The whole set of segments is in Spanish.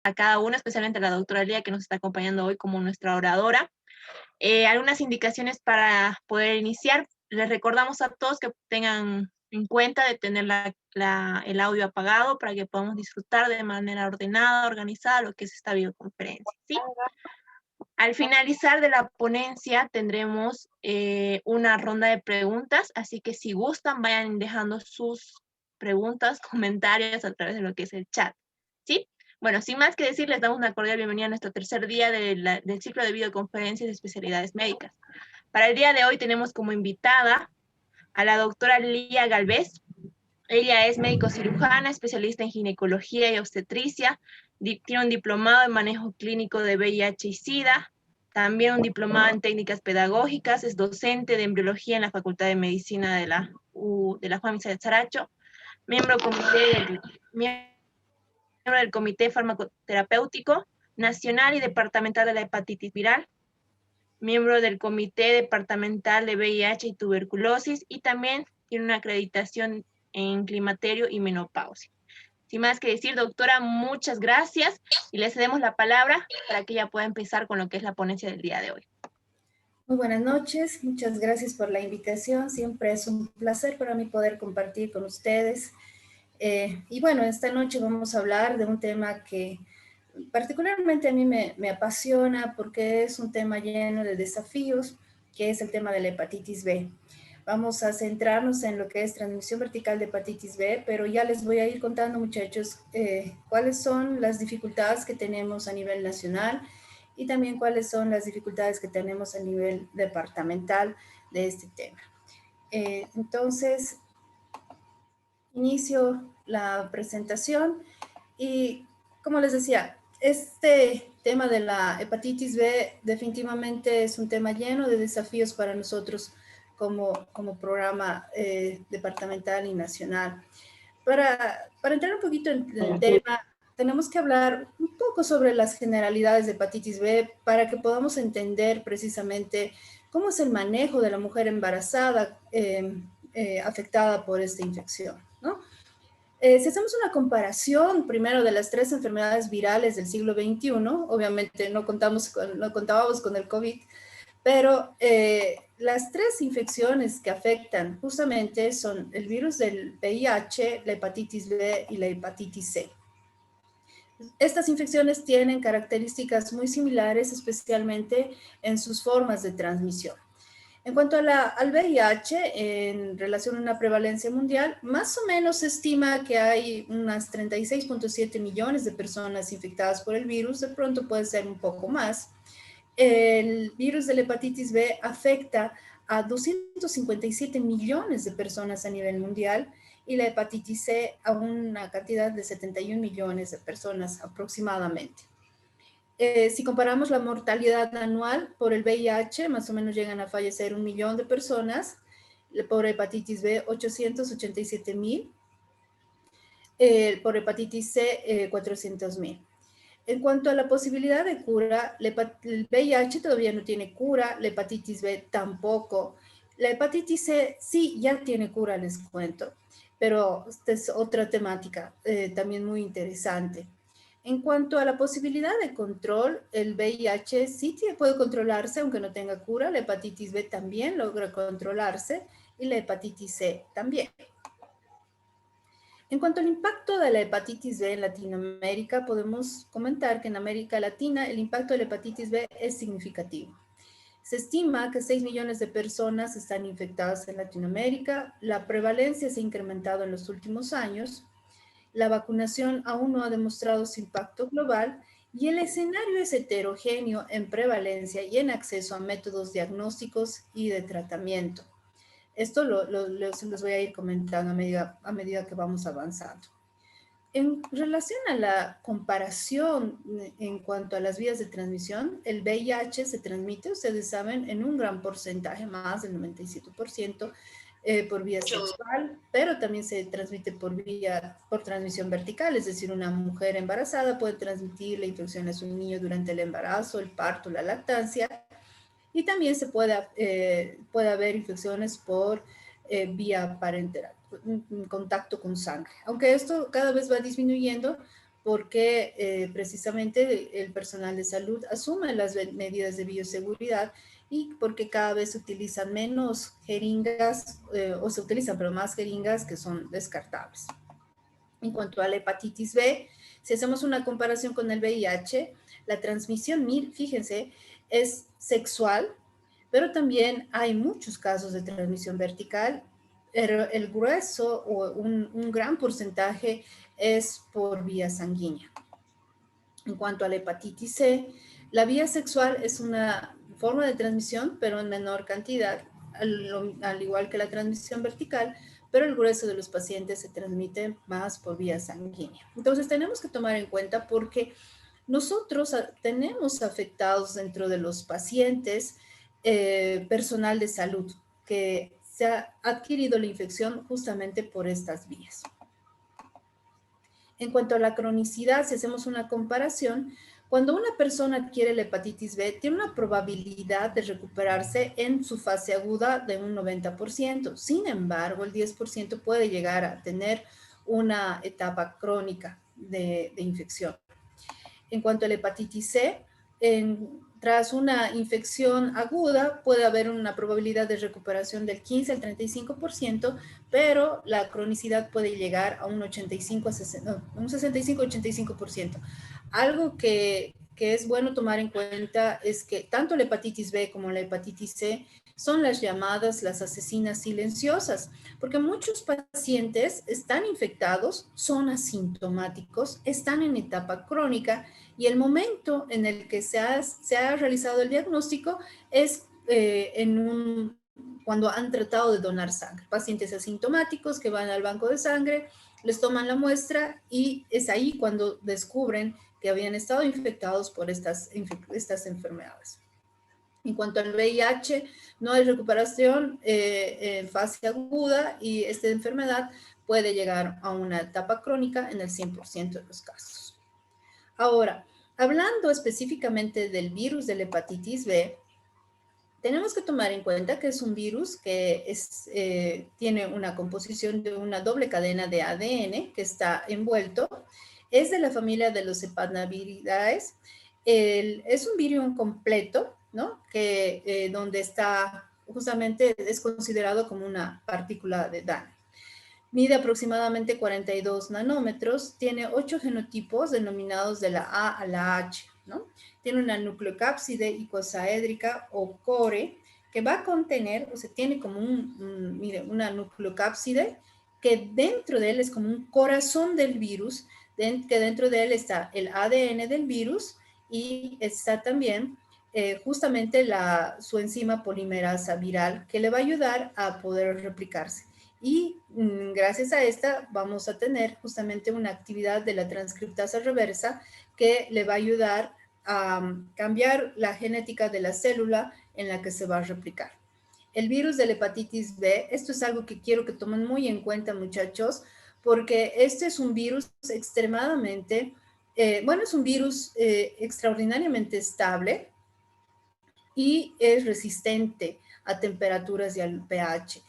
a cada una, especialmente a la doctora Lía, que nos está acompañando hoy como nuestra oradora. Algunas indicaciones para poder iniciar. Les recordamos a todos que tengan en cuenta de tener el audio apagado para que podamos disfrutar de manera ordenada, organizada lo que es esta videoconferencia, ¿sí? Al finalizar de la ponencia tendremos una ronda de preguntas, así que si gustan vayan dejando sus preguntas, comentarios a través de lo que es el chat, ¿sí? Bueno, sin más que decir, les damos una cordial bienvenida a nuestro tercer día del ciclo de videoconferencias de especialidades médicas. Para el día de hoy tenemos como invitada a la doctora Lía Galvez. Ella es médico cirujana, especialista en ginecología y obstetricia, tiene un diplomado en manejo clínico de VIH y SIDA, también un diplomado en técnicas pedagógicas, es docente de embriología en la Facultad de Medicina de la Juan Misael Saracho, miembro del Comité Farmacoterapéutico Nacional y Departamental de la Hepatitis Viral, miembro del Comité Departamental de VIH y Tuberculosis, y también tiene una acreditación en climaterio y menopausia. Sin más que decir, doctora, muchas gracias y le cedemos la palabra para que ella pueda empezar con lo que es la ponencia del día de hoy. Muy buenas noches, muchas gracias por la invitación. Siempre es un placer para mí poder compartir con ustedes. Y bueno, esta noche vamos a hablar de un tema que particularmente a mí me apasiona porque es un tema lleno de desafíos, que es el tema de la hepatitis B. Vamos a centrarnos en lo que es transmisión vertical de hepatitis B, pero ya les voy a ir contando, muchachos, cuáles son las dificultades que tenemos a nivel nacional y también cuáles son las dificultades que tenemos a nivel departamental de este tema. Entonces, inicio la presentación y, como les decía, este tema de la hepatitis B definitivamente es un tema lleno de desafíos para nosotros como programa departamental y nacional. Para entrar un poquito en el tema, tenemos que hablar un poco sobre las generalidades de hepatitis B para que podamos entender precisamente cómo es el manejo de la mujer embarazada afectada por esta infección, ¿no? Si hacemos una comparación primero de las 3 enfermedades virales del siglo XXI, obviamente no contábamos con el COVID, pero las 3 infecciones que afectan justamente son el virus del VIH, la hepatitis B y la hepatitis C. Estas infecciones tienen características muy similares, especialmente en sus formas de transmisión. En cuanto al VIH, en relación a una prevalencia mundial, más o menos se estima que hay unas 36.7 millones de personas infectadas por el virus, de pronto puede ser un poco más. El virus de la hepatitis B afecta a 257 millones de personas a nivel mundial y la hepatitis C a una cantidad de 71 millones de personas aproximadamente. Si comparamos la mortalidad anual por el VIH, más o menos llegan a fallecer 1 millón de personas, por hepatitis B 887,000, por hepatitis C 400,000. En cuanto a la posibilidad de cura, el VIH todavía no tiene cura, la hepatitis B tampoco. La hepatitis C sí ya tiene cura, les cuento, pero esta es otra temática también muy interesante. En cuanto a la posibilidad de control, el VIH sí puede controlarse aunque no tenga cura, la hepatitis B también logra controlarse y la hepatitis C también. En cuanto al impacto de la hepatitis B en Latinoamérica, podemos comentar que en América Latina el impacto de la hepatitis B es significativo. Se estima que 6 millones de personas están infectadas en Latinoamérica, la prevalencia se ha incrementado en los últimos años, la vacunación aún no ha demostrado su impacto global y el escenario es heterogéneo en prevalencia y en acceso a métodos diagnósticos y de tratamiento. Esto se los voy a ir comentando a medida que vamos avanzando. En relación a la comparación en cuanto a las vías de transmisión, el VIH se transmite, ustedes saben, en un gran porcentaje, más del 97%, por vía sexual, pero también se transmite por transmisión vertical, es decir, una mujer embarazada puede transmitir la infección a su niño durante el embarazo, el parto, la lactancia, y también puede haber infecciones por vía parenteral, contacto con sangre. Aunque esto cada vez va disminuyendo porque precisamente el personal de salud asume las medidas de bioseguridad y porque cada vez se utilizan menos jeringas, o se utilizan pero más jeringas que son descartables. En cuanto a la hepatitis B, si hacemos una comparación con el VIH, la transmisión, fíjense, es sexual, pero también hay muchos casos de transmisión vertical. El grueso o un gran porcentaje es por vía sanguínea. En cuanto a la hepatitis C, la vía sexual es una forma de transmisión, pero en menor cantidad, al igual que la transmisión vertical, pero el grueso de los pacientes se transmite más por vía sanguínea. Entonces tenemos que tomar en cuenta porque nosotros tenemos afectados dentro de los pacientes personal de salud que se ha adquirido la infección justamente por estas vías. En cuanto a la cronicidad, si hacemos una comparación, cuando una persona adquiere la hepatitis B, tiene una probabilidad de recuperarse en su fase aguda de un 90%. Sin embargo, el 10% puede llegar a tener una etapa crónica de infección. En cuanto a la hepatitis C, tras una infección aguda puede haber una probabilidad de recuperación del 15 al 35%, pero la cronicidad puede llegar a un 85 a 60, no, un 65-85%. Algo que es bueno tomar en cuenta es que tanto la hepatitis B como la hepatitis C son las llamadas las asesinas silenciosas, porque muchos pacientes están infectados, son asintomáticos, están en etapa crónica y el momento en el que se ha realizado el diagnóstico es cuando han tratado de donar sangre. Pacientes asintomáticos que van al banco de sangre, les toman la muestra y es ahí cuando descubren que habían estado infectados por estas enfermedades. En cuanto al VIH, no hay recuperación en fase aguda y esta enfermedad puede llegar a una etapa crónica en el 100% de los casos. Ahora, hablando específicamente del virus de la hepatitis B, tenemos que tomar en cuenta que es un virus que tiene una composición de una doble cadena de ADN que está envuelto. Es de la familia de los Hepanaviridae. Es un virión completo, ¿no? Donde está justamente es considerado como una partícula de DANA. Mide aproximadamente 42 nanómetros, tiene 8 genotipos denominados de la A a la H, ¿no? Tiene una nucleocápside icosaédrica o core que va a contener, o sea, tiene como una nucleocápside que dentro de él es como un corazón del virus, que dentro de él está el ADN del virus y está también justamente su enzima polimerasa viral que le va a ayudar a poder replicarse. Y gracias a esta vamos a tener justamente una actividad de la transcriptasa reversa que le va a ayudar a cambiar la genética de la célula en la que se va a replicar. El virus de la hepatitis B, esto es algo que quiero que tomen muy en cuenta, muchachos, porque este es un virus extremadamente, es un virus extraordinariamente estable y es resistente a temperaturas y al pH.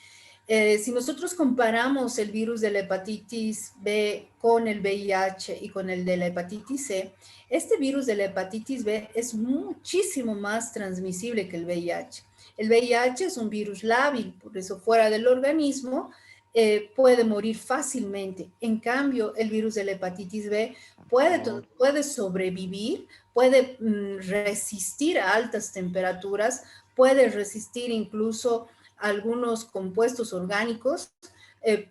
Si nosotros comparamos el virus de la hepatitis B con el VIH y con el de la hepatitis C, este virus de la hepatitis B es muchísimo más transmisible que el VIH. El VIH es un virus lábil, por eso fuera del organismo puede morir fácilmente. En cambio, el virus de la hepatitis B puede sobrevivir, puede resistir a altas temperaturas, puede resistir incluso algunos compuestos orgánicos,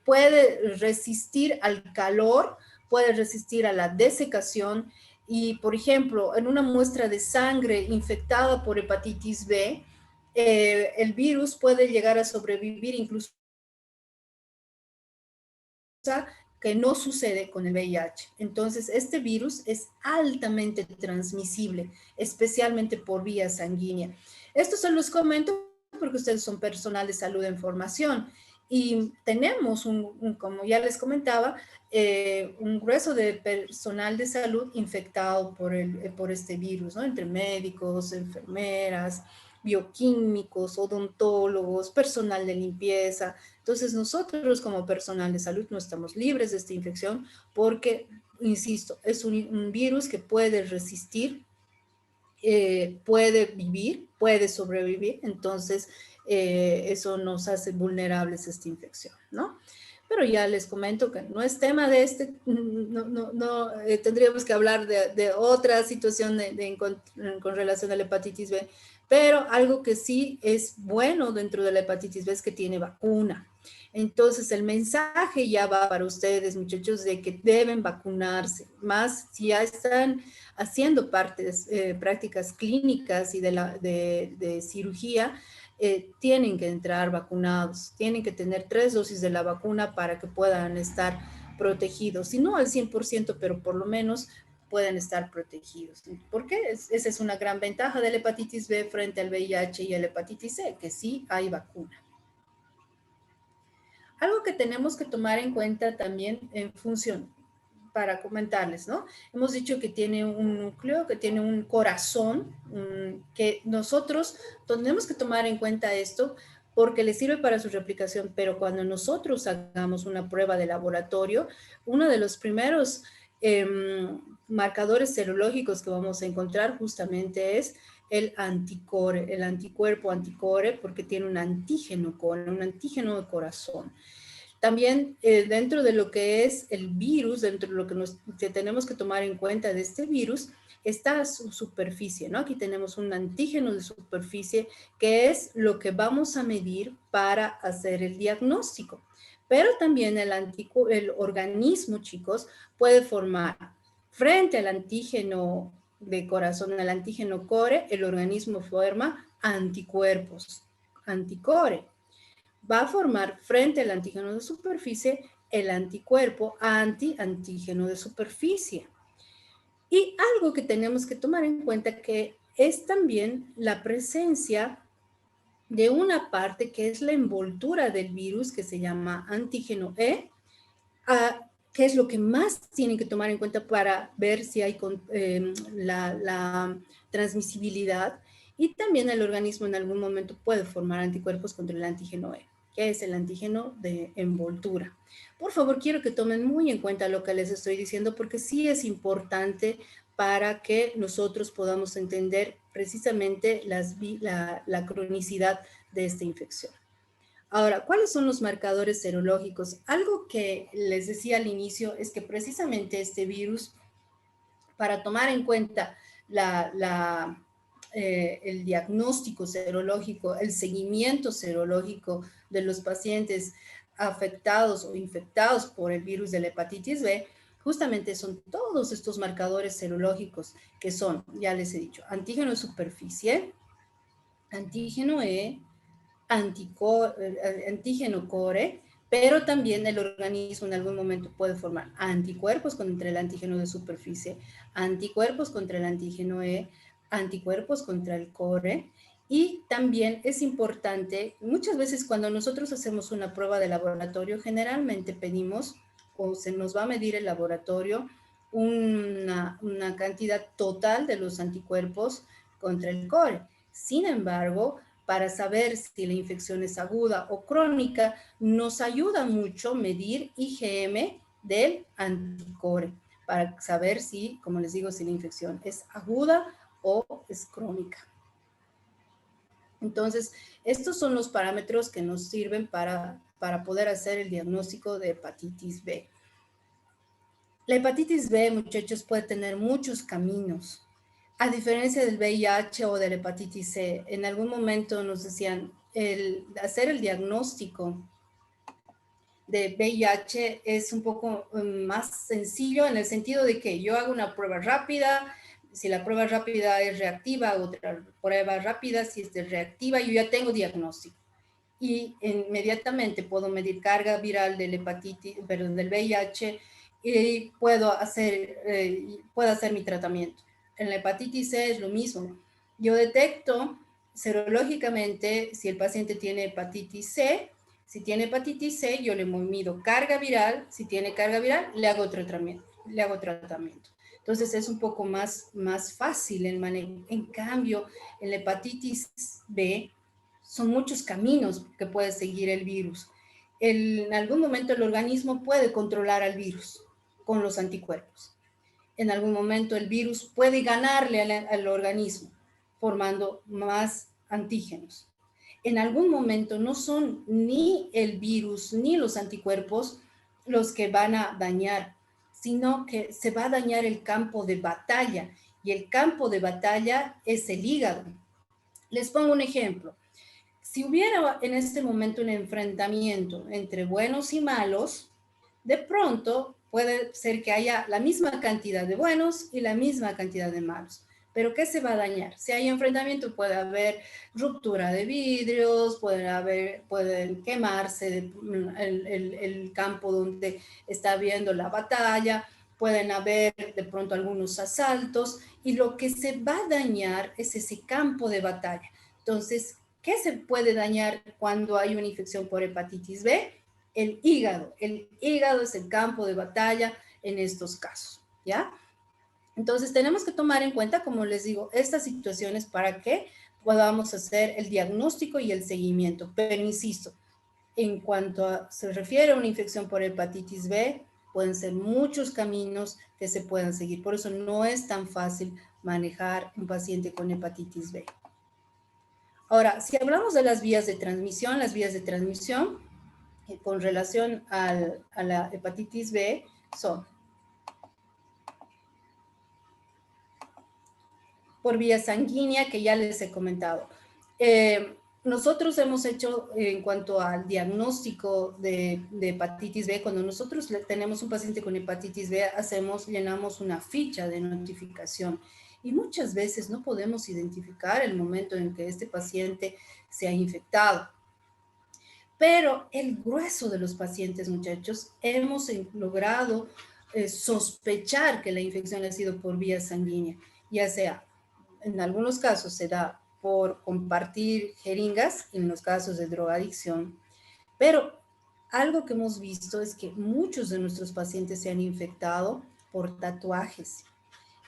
puede resistir al calor, puede resistir a la desecación y, por ejemplo, en una muestra de sangre infectada por hepatitis B, el virus puede llegar a sobrevivir incluso que no sucede con el VIH. Entonces, este virus es altamente transmisible, especialmente por vía sanguínea. Estos se los comento porque ustedes son personal de salud en formación y tenemos, como ya les comentaba, un grueso de personal de salud infectado por este virus, ¿no? Entre médicos, enfermeras, bioquímicos, odontólogos, personal de limpieza. Entonces nosotros como personal de salud no estamos libres de esta infección porque insisto, es un virus que puede resistir, puede vivir, puede sobrevivir, entonces eso nos hace vulnerables a esta infección, ¿no? Pero ya les comento que no es tema de tendríamos que hablar de otra situación con relación a la hepatitis B, pero algo que sí es bueno dentro de la hepatitis B es que tiene vacuna. Entonces el mensaje ya va para ustedes, muchachos, de que deben vacunarse, más si ya están haciendo prácticas clínicas y de cirugía, tienen que entrar vacunados, tienen que tener 3 dosis de la vacuna para que puedan estar protegidos, si no al 100%, pero por lo menos pueden estar protegidos. ¿Por qué? Esa es una gran ventaja de la hepatitis B frente al VIH y a la hepatitis C, que sí hay vacuna. Algo que tenemos que tomar en cuenta también en función, para comentarles, ¿no? Hemos dicho que tiene un núcleo, que tiene un corazón, que nosotros tenemos que tomar en cuenta esto porque le sirve para su replicación, pero cuando nosotros hagamos una prueba de laboratorio, uno de los primeros marcadores serológicos que vamos a encontrar justamente es el anticore, el anticuerpo anticore, porque tiene un antígeno core, un antígeno de corazón. También dentro de lo que es el virus, dentro de lo que tenemos que tomar en cuenta de este virus, está su superficie, ¿no? Aquí tenemos un antígeno de superficie que es lo que vamos a medir para hacer el diagnóstico. Pero también el organismo, chicos, puede formar frente al antígeno de corazón, al antígeno core, el organismo forma anticuerpos, anticore. Va a formar frente al antígeno de superficie el anticuerpo anti-antígeno de superficie. Y algo que tenemos que tomar en cuenta que es también la presencia de una parte que es la envoltura del virus que se llama antígeno E, que es lo que más tienen que tomar en cuenta para ver si hay la transmisibilidad, y también el organismo en algún momento puede formar anticuerpos contra el antígeno E, que es el antígeno de envoltura. Por favor, quiero que tomen muy en cuenta lo que les estoy diciendo porque sí es importante para que nosotros podamos entender precisamente la cronicidad de esta infección. Ahora, ¿cuáles son los marcadores serológicos? Algo que les decía al inicio es que precisamente este virus, para tomar en cuenta el diagnóstico serológico, el seguimiento serológico de los pacientes afectados o infectados por el virus de la hepatitis B, justamente son todos estos marcadores serológicos que son, ya les he dicho, antígeno de superficie, antígeno E, antígeno core, pero también el organismo en algún momento puede formar anticuerpos contra el antígeno de superficie, anticuerpos contra el antígeno E, anticuerpos contra el core. Y también es importante, muchas veces cuando nosotros hacemos una prueba de laboratorio, generalmente pedimos o se nos va a medir el laboratorio una cantidad total de los anticuerpos contra el core. Sin embargo, para saber si la infección es aguda o crónica, nos ayuda mucho medir IgM del anticore para saber si, como les digo, si la infección es aguda o es crónica. Entonces, estos son los parámetros que nos sirven para poder hacer el diagnóstico de hepatitis B. La hepatitis B, muchachos, puede tener muchos caminos. A diferencia del VIH o de la hepatitis C, en algún momento nos decían, hacer el diagnóstico de VIH es un poco más sencillo en el sentido de que yo hago una prueba rápida, si la prueba rápida es reactiva, otra prueba rápida, si es reactiva, yo ya tengo diagnóstico. Y inmediatamente puedo medir carga viral del VIH y puedo hacer mi tratamiento. En la hepatitis C es lo mismo. Yo detecto serológicamente si el paciente tiene hepatitis C. Si tiene hepatitis C, yo le mido carga viral. Si tiene carga viral, le hago tratamiento. Entonces es un poco más fácil el manejo. En cambio, en la hepatitis B son muchos caminos que puede seguir el virus. En algún momento el organismo puede controlar al virus con los anticuerpos. En algún momento el virus puede ganarle al organismo, formando más antígenos. En algún momento no son ni el virus ni los anticuerpos los que van a dañar, sino que se va a dañar el campo de batalla, y el campo de batalla es el hígado. Les pongo un ejemplo. Si hubiera en este momento un enfrentamiento entre buenos y malos, de pronto puede ser que haya la misma cantidad de buenos y la misma cantidad de malos. Pero ¿qué se va a dañar? Si hay enfrentamiento, puede haber ruptura de vidrios, pueden quemarse el campo donde está habiendo la batalla, pueden haber de pronto algunos asaltos, y lo que se va a dañar es ese campo de batalla. Entonces, ¿qué se puede dañar cuando hay una infección por hepatitis B? El hígado. El hígado es el campo de batalla en estos casos, ¿ya? Entonces, tenemos que tomar en cuenta, como les digo, estas situaciones para que podamos hacer el diagnóstico y el seguimiento. Pero insisto, en cuanto se refiere a una infección por hepatitis B, pueden ser muchos caminos que se puedan seguir. Por eso no es tan fácil manejar un paciente con hepatitis B. Ahora, si hablamos de las vías de transmisión con relación a la hepatitis B son por vía sanguínea, que ya les he comentado. Nosotros hemos hecho, en cuanto al diagnóstico de hepatitis B, cuando nosotros tenemos un paciente con hepatitis B, llenamos una ficha de notificación, y muchas veces no podemos identificar el momento en que este paciente se ha infectado. Pero el grueso de los pacientes, muchachos, hemos logrado sospechar que la infección ha sido por vía sanguínea, ya sea, en algunos casos se da por compartir jeringas, en los casos de drogadicción, pero algo que hemos visto es que muchos de nuestros pacientes se han infectado por tatuajes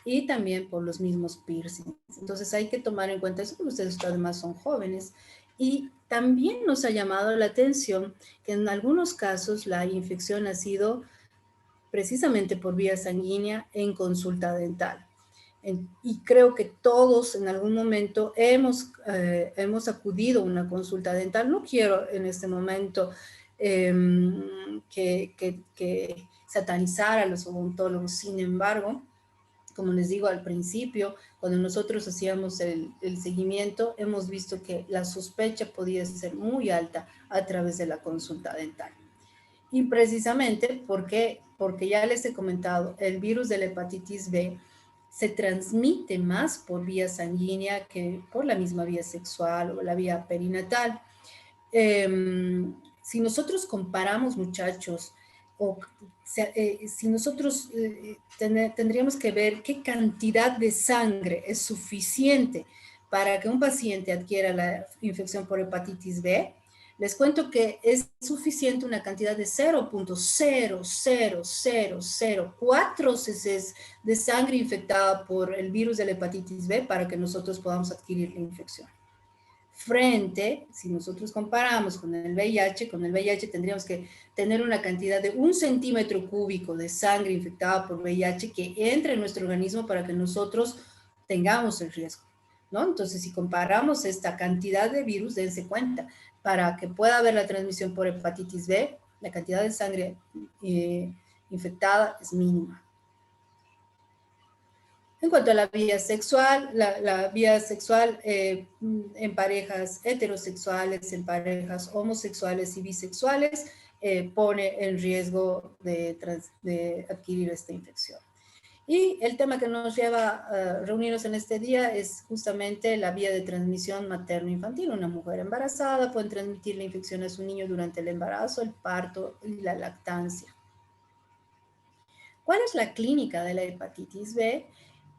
y también por los mismos piercings. Entonces hay que tomar en cuenta eso, porque ustedes además son jóvenes. Y también nos ha llamado la atención que en algunos casos la infección ha sido precisamente por vía sanguínea en consulta dental. Y creo que todos en algún momento hemos acudido a una consulta dental. No quiero en este momento que satanizar a los odontólogos. Sin embargo, como les digo al principio, cuando nosotros hacíamos el seguimiento, hemos visto que la sospecha podía ser muy alta a través de la consulta dental. Y precisamente porque ya les he comentado, el virus de la hepatitis B se transmite más por vía sanguínea que por la misma vía sexual o la vía perinatal. Si nosotros comparamos, muchachos, si nosotros tendríamos que ver qué cantidad de sangre es suficiente para que un paciente adquiera la infección por hepatitis B, les cuento que es suficiente una cantidad de 0.00004 cc de sangre infectada por el virus de la hepatitis B para que nosotros podamos adquirir la infección. Si nosotros comparamos con el VIH tendríamos que tener una cantidad de 1 centímetro cúbico de sangre infectada por VIH que entre en nuestro organismo para que nosotros tengamos el riesgo, ¿no? Entonces, si comparamos esta cantidad de virus, dense cuenta, para que pueda haber la transmisión por hepatitis B, la cantidad de sangre infectada es mínima. En cuanto a la vía sexual, la vía sexual en parejas heterosexuales, en parejas homosexuales y bisexuales, pone en riesgo de adquirir esta infección. Y el tema que nos lleva a reunirnos en este día es justamente la vía de transmisión materno-infantil. Una mujer embarazada puede transmitir la infección a su niño durante el embarazo, el parto y la lactancia. ¿Cuál es la clínica de la hepatitis B?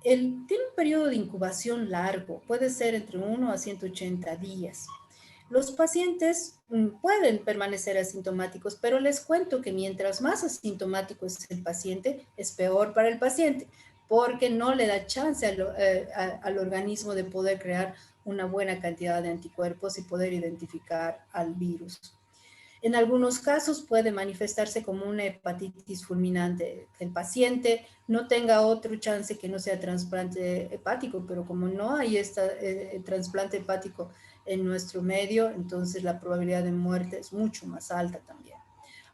Tiene un periodo de incubación largo, puede ser entre 1 a 180 días. Los pacientes pueden permanecer asintomáticos, pero les cuento que mientras más asintomático es el paciente, es peor para el paciente, porque no le da chance al organismo de poder crear una buena cantidad de anticuerpos y poder identificar al virus. En algunos casos puede manifestarse como una hepatitis fulminante, que el paciente no tenga otro chance que no sea trasplante hepático, pero como no hay trasplante hepático en nuestro medio, entonces la probabilidad de muerte es mucho más alta también.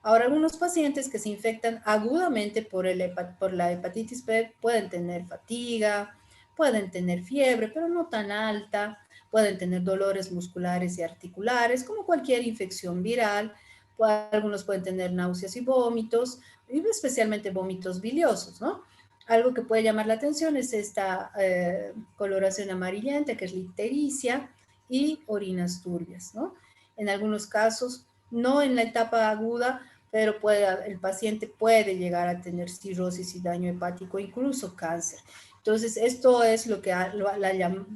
Ahora, algunos pacientes que se infectan agudamente por la hepatitis B pueden tener fatiga, pueden tener fiebre, pero no tan alta, pueden tener dolores musculares y articulares, como cualquier infección viral. Algunos pueden tener náuseas y vómitos, y especialmente vómitos biliosos, ¿no? Algo que puede llamar la atención es esta coloración amarillenta, que es la ictericia, y orinas turbias, ¿no? En algunos casos, no en la etapa aguda, pero el paciente puede llegar a tener cirrosis y daño hepático, incluso cáncer. Entonces, esto es lo que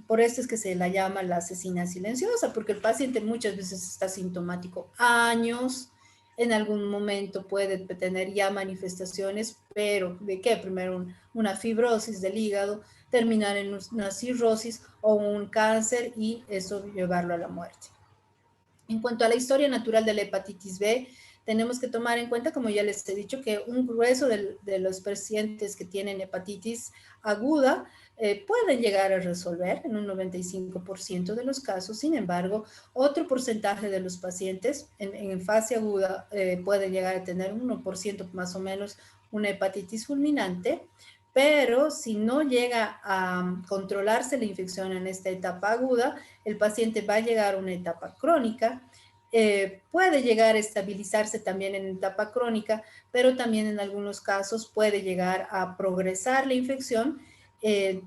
por esto es que se la llama la asesina silenciosa, porque el paciente muchas veces está sintomático años, en algún momento puede tener ya manifestaciones, pero ¿de qué? Primero una fibrosis del hígado, terminar en una cirrosis o un cáncer y eso llevarlo a la muerte. En cuanto a la historia natural de la hepatitis B, tenemos que tomar en cuenta, como ya les he dicho, que un grueso de los pacientes que tienen hepatitis aguda pueden llegar a resolver en un 95% de los casos. Sin embargo, otro porcentaje de los pacientes en fase aguda pueden llegar a tener un 1% más o menos una hepatitis fulminante, pero si no llega a controlarse la infección en esta etapa aguda, el paciente va a llegar a una etapa crónica, puede llegar a estabilizarse también en etapa crónica, pero también en algunos casos puede llegar a progresar la infección,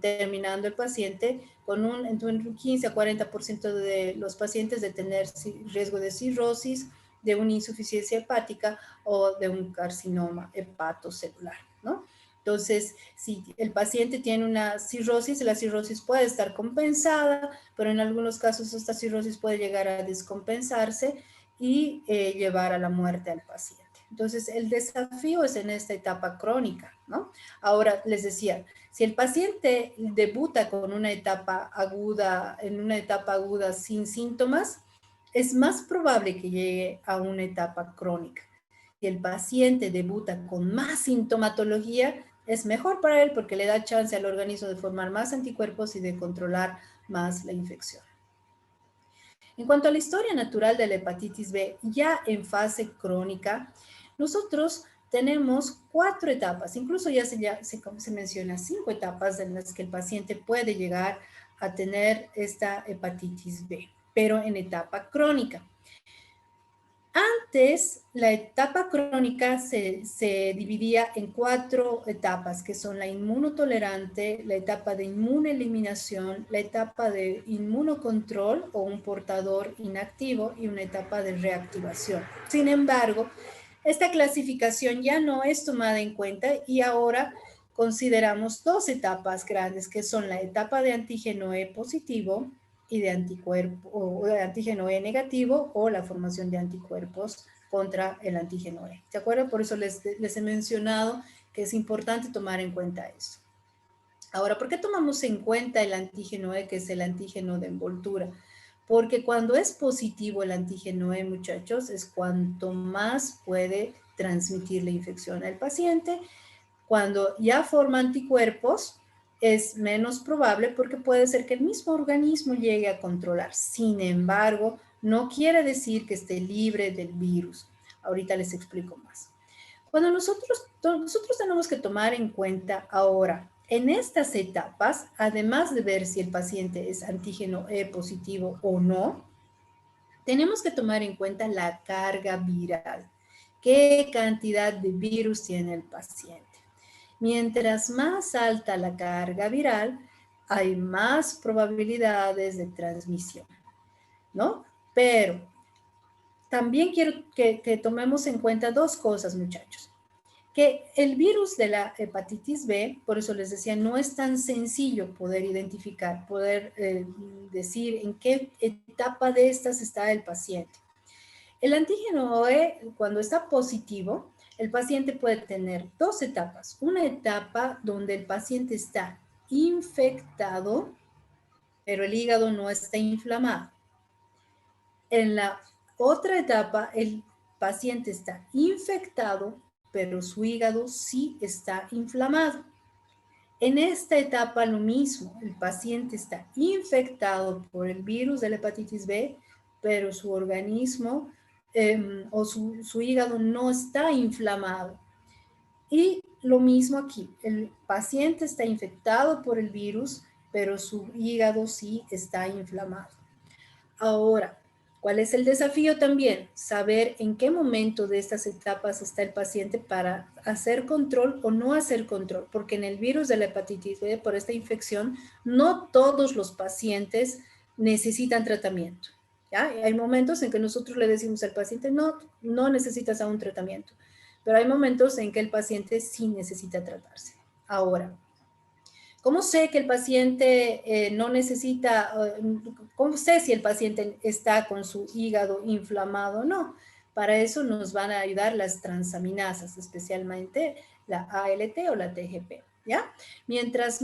terminando el paciente con entre un 15 a 40% de los pacientes de tener riesgo de cirrosis, de una insuficiencia hepática o de un carcinoma hepatocelular, ¿no? Entonces, si el paciente tiene una cirrosis, la cirrosis puede estar compensada, pero en algunos casos esta cirrosis puede llegar a descompensarse y llevar a la muerte al paciente. Entonces, el desafío es en esta etapa crónica, ¿no? Ahora, les decía, si el paciente debuta con una etapa aguda, en una etapa aguda sin síntomas, es más probable que llegue a una etapa crónica. Si el paciente debuta con más sintomatología, es mejor para él porque le da chance al organismo de formar más anticuerpos y de controlar más la infección. En cuanto a la historia natural de la hepatitis B, ya en fase crónica, nosotros tenemos 4 etapas, incluso como se menciona, 5 etapas en las que el paciente puede llegar a tener esta hepatitis B, pero en etapa crónica. Antes, la etapa crónica se dividía en 4 etapas, que son la inmunotolerante, la etapa de inmunoeliminación, la etapa de inmunocontrol o un portador inactivo y una etapa de reactivación. Sin embargo, esta clasificación ya no es tomada en cuenta y ahora consideramos 2 etapas grandes, que son la etapa de antígeno E positivo y de anticuerpo o de antígeno E negativo o la formación de anticuerpos contra el antígeno E. ¿De acuerdo? Por eso les he mencionado que es importante tomar en cuenta eso. Ahora, ¿por qué tomamos en cuenta el antígeno E, que es el antígeno de envoltura? Porque cuando es positivo el antígeno E, muchachos, es cuanto más puede transmitir la infección al paciente. Cuando ya forma anticuerpos, es menos probable porque puede ser que el mismo organismo llegue a controlar. Sin embargo, no quiere decir que esté libre del virus. Ahorita les explico más. Cuando nosotros tenemos que tomar en cuenta ahora, en estas etapas, además de ver si el paciente es antígeno E positivo o no, tenemos que tomar en cuenta la carga viral. ¿Qué cantidad de virus tiene el paciente? Mientras más alta la carga viral, hay más probabilidades de transmisión, ¿no? Pero también quiero que tomemos en cuenta 2 cosas, muchachos. Que el virus de la hepatitis B, por eso les decía, no es tan sencillo poder identificar, poder decir en qué etapa de estas está el paciente. El antígeno E, cuando está positivo, el paciente puede tener 2 etapas. Una etapa donde el paciente está infectado, pero el hígado no está inflamado. En la otra etapa, el paciente está infectado, pero su hígado sí está inflamado. En esta etapa lo mismo, el paciente está infectado por el virus de la hepatitis B, pero su organismo o su hígado no está inflamado. Y lo mismo aquí, el paciente está infectado por el virus, pero su hígado sí está inflamado. Ahora, ¿cuál es el desafío también? Saber en qué momento de estas etapas está el paciente para hacer control o no hacer control, porque en el virus de la hepatitis B, por esta infección, no todos los pacientes necesitan tratamiento. ¿Ya? Hay momentos en que nosotros le decimos al paciente, no necesitas aún tratamiento, pero hay momentos en que el paciente sí necesita tratarse. Ahora, ¿cómo sé que el paciente no necesita, cómo sé si el paciente está con su hígado inflamado o no? Para eso nos van a ayudar las transaminasas, especialmente la ALT o la TGP, ¿ya? Mientras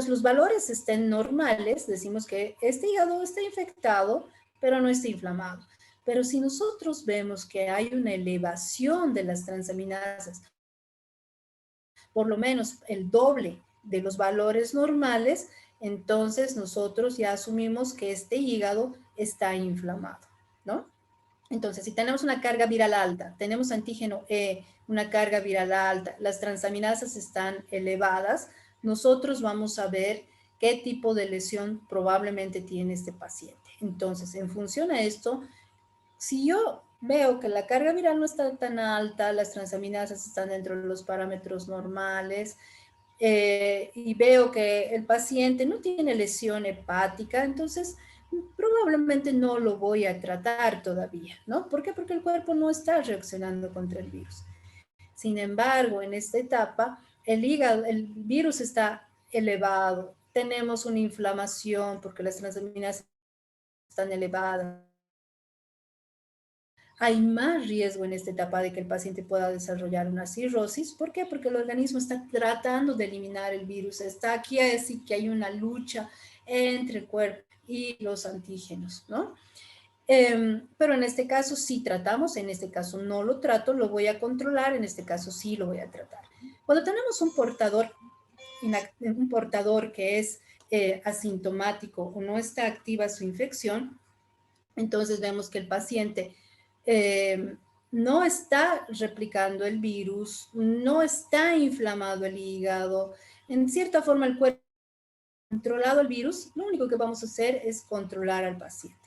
los valores estén normales, decimos que este hígado está infectado, pero no está inflamado. Pero si nosotros vemos que hay una elevación de las transaminasas, por lo menos el doble de los valores normales, entonces nosotros ya asumimos que este hígado está inflamado, ¿no? Entonces, si tenemos una carga viral alta, tenemos antígeno E, una carga viral alta, las transaminasas están elevadas, nosotros vamos a ver qué tipo de lesión probablemente tiene este paciente. Entonces, en función a esto, si yo veo que la carga viral no está tan alta, las transaminasas están dentro de los parámetros normales, y veo que el paciente no tiene lesión hepática, entonces probablemente no lo voy a tratar todavía, ¿no? ¿Por qué? Porque el cuerpo no está reaccionando contra el virus. Sin embargo, en esta etapa, el hígado, el virus está elevado, tenemos una inflamación porque las transaminasas están elevadas. Hay más riesgo en esta etapa de que el paciente pueda desarrollar una cirrosis. ¿Por qué? Porque el organismo está tratando de eliminar el virus. Está aquí a decir que hay una lucha entre el cuerpo y los antígenos, ¿no? Pero en este caso sí tratamos, en este caso no lo trato, lo voy a controlar, en este caso sí lo voy a tratar. Cuando tenemos un portador que es asintomático o no está activa su infección, entonces vemos que el paciente no está replicando el virus, no está inflamado el hígado. En cierta forma, el cuerpo ha controlado el virus, lo único que vamos a hacer es controlar al paciente.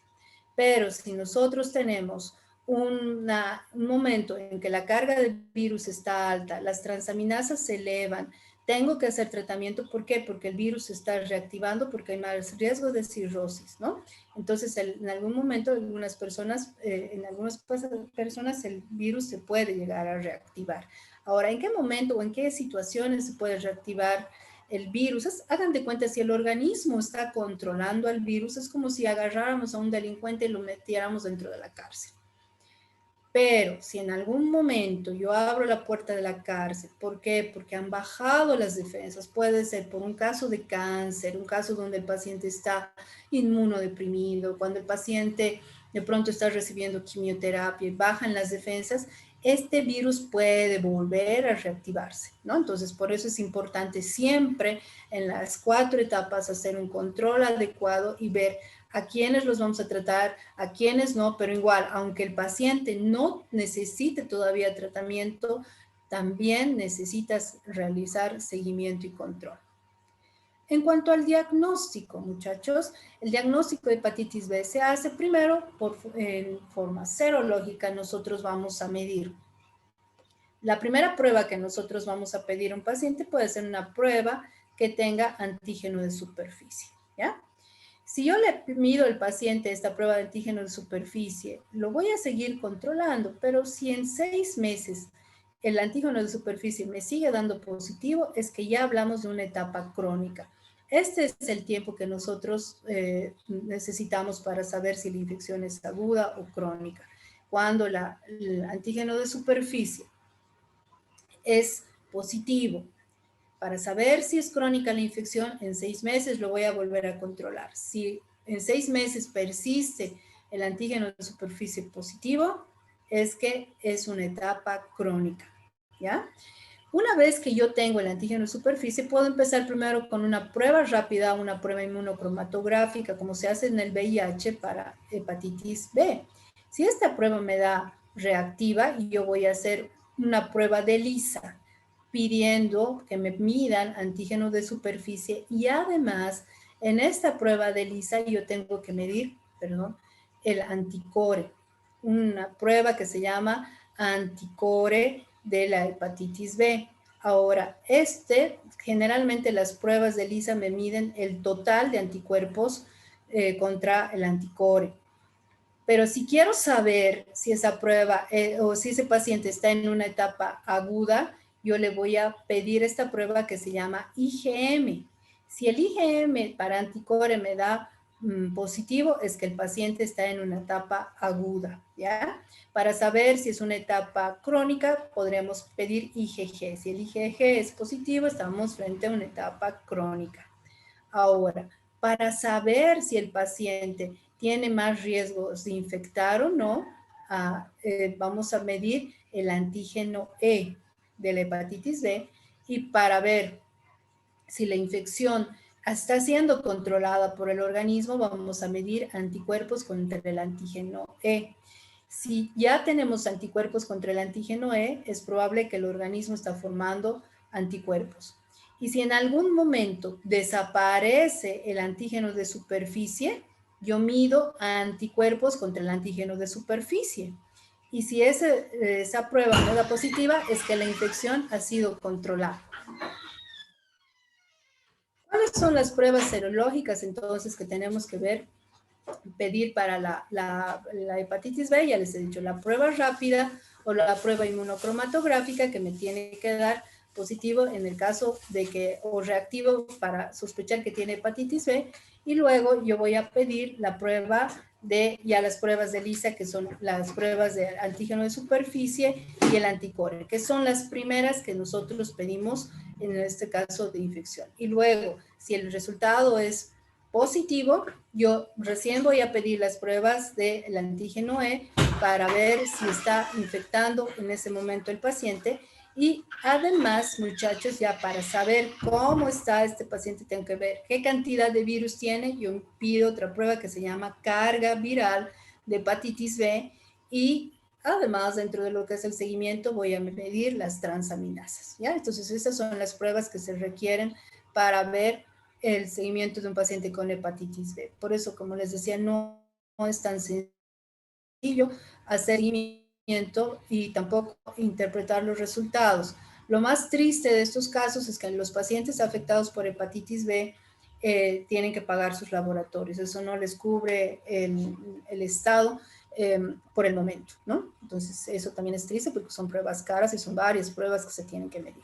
Pero si nosotros tenemos un momento en que la carga del virus está alta, las transaminasas se elevan, tengo que hacer tratamiento. ¿Por qué? Porque el virus se está reactivando, porque hay más riesgo de cirrosis, ¿no? Entonces, en algún momento, en algunas personas el virus se puede llegar a reactivar. Ahora, ¿en qué momento o en qué situaciones se puede reactivar el virus? Hagan de cuenta, si el organismo está controlando al virus, es como si agarráramos a un delincuente y lo metiéramos dentro de la cárcel. Pero si en algún momento yo abro la puerta de la cárcel, ¿por qué? Porque han bajado las defensas. Puede ser por un caso de cáncer, un caso donde el paciente está inmunodeprimido, cuando el paciente de pronto está recibiendo quimioterapia y bajan las defensas, este virus puede volver a reactivarse, ¿no? Entonces, por eso es importante siempre en las 4 etapas hacer un control adecuado y ver a quiénes los vamos a tratar, a quiénes no, pero igual, aunque el paciente no necesite todavía tratamiento, también necesitas realizar seguimiento y control. En cuanto al diagnóstico, muchachos, el diagnóstico de hepatitis B se hace primero en forma serológica. Nosotros vamos a medir. La primera prueba que nosotros vamos a pedir a un paciente puede ser una prueba que tenga antígeno de superficie, ¿ya? Si yo le mido al paciente esta prueba de antígeno de superficie, lo voy a seguir controlando, pero si en 6 meses el antígeno de superficie me sigue dando positivo, es que ya hablamos de una etapa crónica. Este es el tiempo que nosotros necesitamos para saber si la infección es aguda o crónica. Cuando el antígeno de superficie es positivo, para saber si es crónica la infección, en 6 meses lo voy a volver a controlar. Si en 6 meses persiste el antígeno de superficie positivo, es que es una etapa crónica, ¿ya? Una vez que yo tengo el antígeno de superficie, puedo empezar primero con una prueba rápida, una prueba inmunocromatográfica, como se hace en el VIH para hepatitis B. Si esta prueba me da reactiva, yo voy a hacer una prueba de ELISA, pidiendo que me midan antígeno de superficie y además en esta prueba de ELISA yo tengo que medir, perdón, el anticore, una prueba que se llama anticore de la hepatitis B. Ahora, generalmente las pruebas de ELISA me miden el total de anticuerpos contra el anticore. Pero si quiero saber si esa prueba o si ese paciente está en una etapa aguda, yo le voy a pedir esta prueba que se llama IgM. Si el IgM para anticore me da positivo, es que el paciente está en una etapa aguda, ¿ya? Para saber si es una etapa crónica, podremos pedir IgG. Si el IgG es positivo, estamos frente a una etapa crónica. Ahora, para saber si el paciente tiene más riesgos de infectar o no, vamos a medir el antígeno E de la hepatitis B y para ver si la infección está siendo controlada por el organismo, vamos a medir anticuerpos contra el antígeno E. Si ya tenemos anticuerpos contra el antígeno E, es probable que el organismo está formando anticuerpos. Y si en algún momento desaparece el antígeno de superficie, yo mido anticuerpos contra el antígeno de superficie. Y si esa prueba no da positiva, es que la infección ha sido controlada. ¿Cuáles son las pruebas serológicas entonces que tenemos que ver, pedir para la hepatitis B? Ya les he dicho, la prueba rápida o la prueba inmunocromatográfica que me tiene que dar positivo en el caso de que, o reactivo para sospechar que tiene hepatitis B, y luego yo voy a pedir la prueba ya las pruebas de ELISA, que son las pruebas de antígeno de superficie y el anticore, que son las primeras que nosotros pedimos en este caso de infección. Y luego, si el resultado es positivo, yo recién voy a pedir las pruebas del antígeno E para ver si está infectando en ese momento el paciente. Y además, muchachos, ya para saber cómo está este paciente, tengo que ver qué cantidad de virus tiene. Yo pido otra prueba que se llama carga viral de hepatitis B y además, dentro de lo que es el seguimiento, voy a medir las transaminasas, ¿ya? Entonces, esas son las pruebas que se requieren para ver el seguimiento de un paciente con hepatitis B. Por eso, como les decía, no es tan sencillo hacer seguimiento y tampoco interpretar los resultados. Lo más triste de estos casos es que los pacientes afectados por hepatitis B tienen que pagar sus laboratorios. Eso no les cubre el Estado por el momento, ¿no? Entonces, eso también es triste porque son pruebas caras y son varias pruebas que se tienen que medir.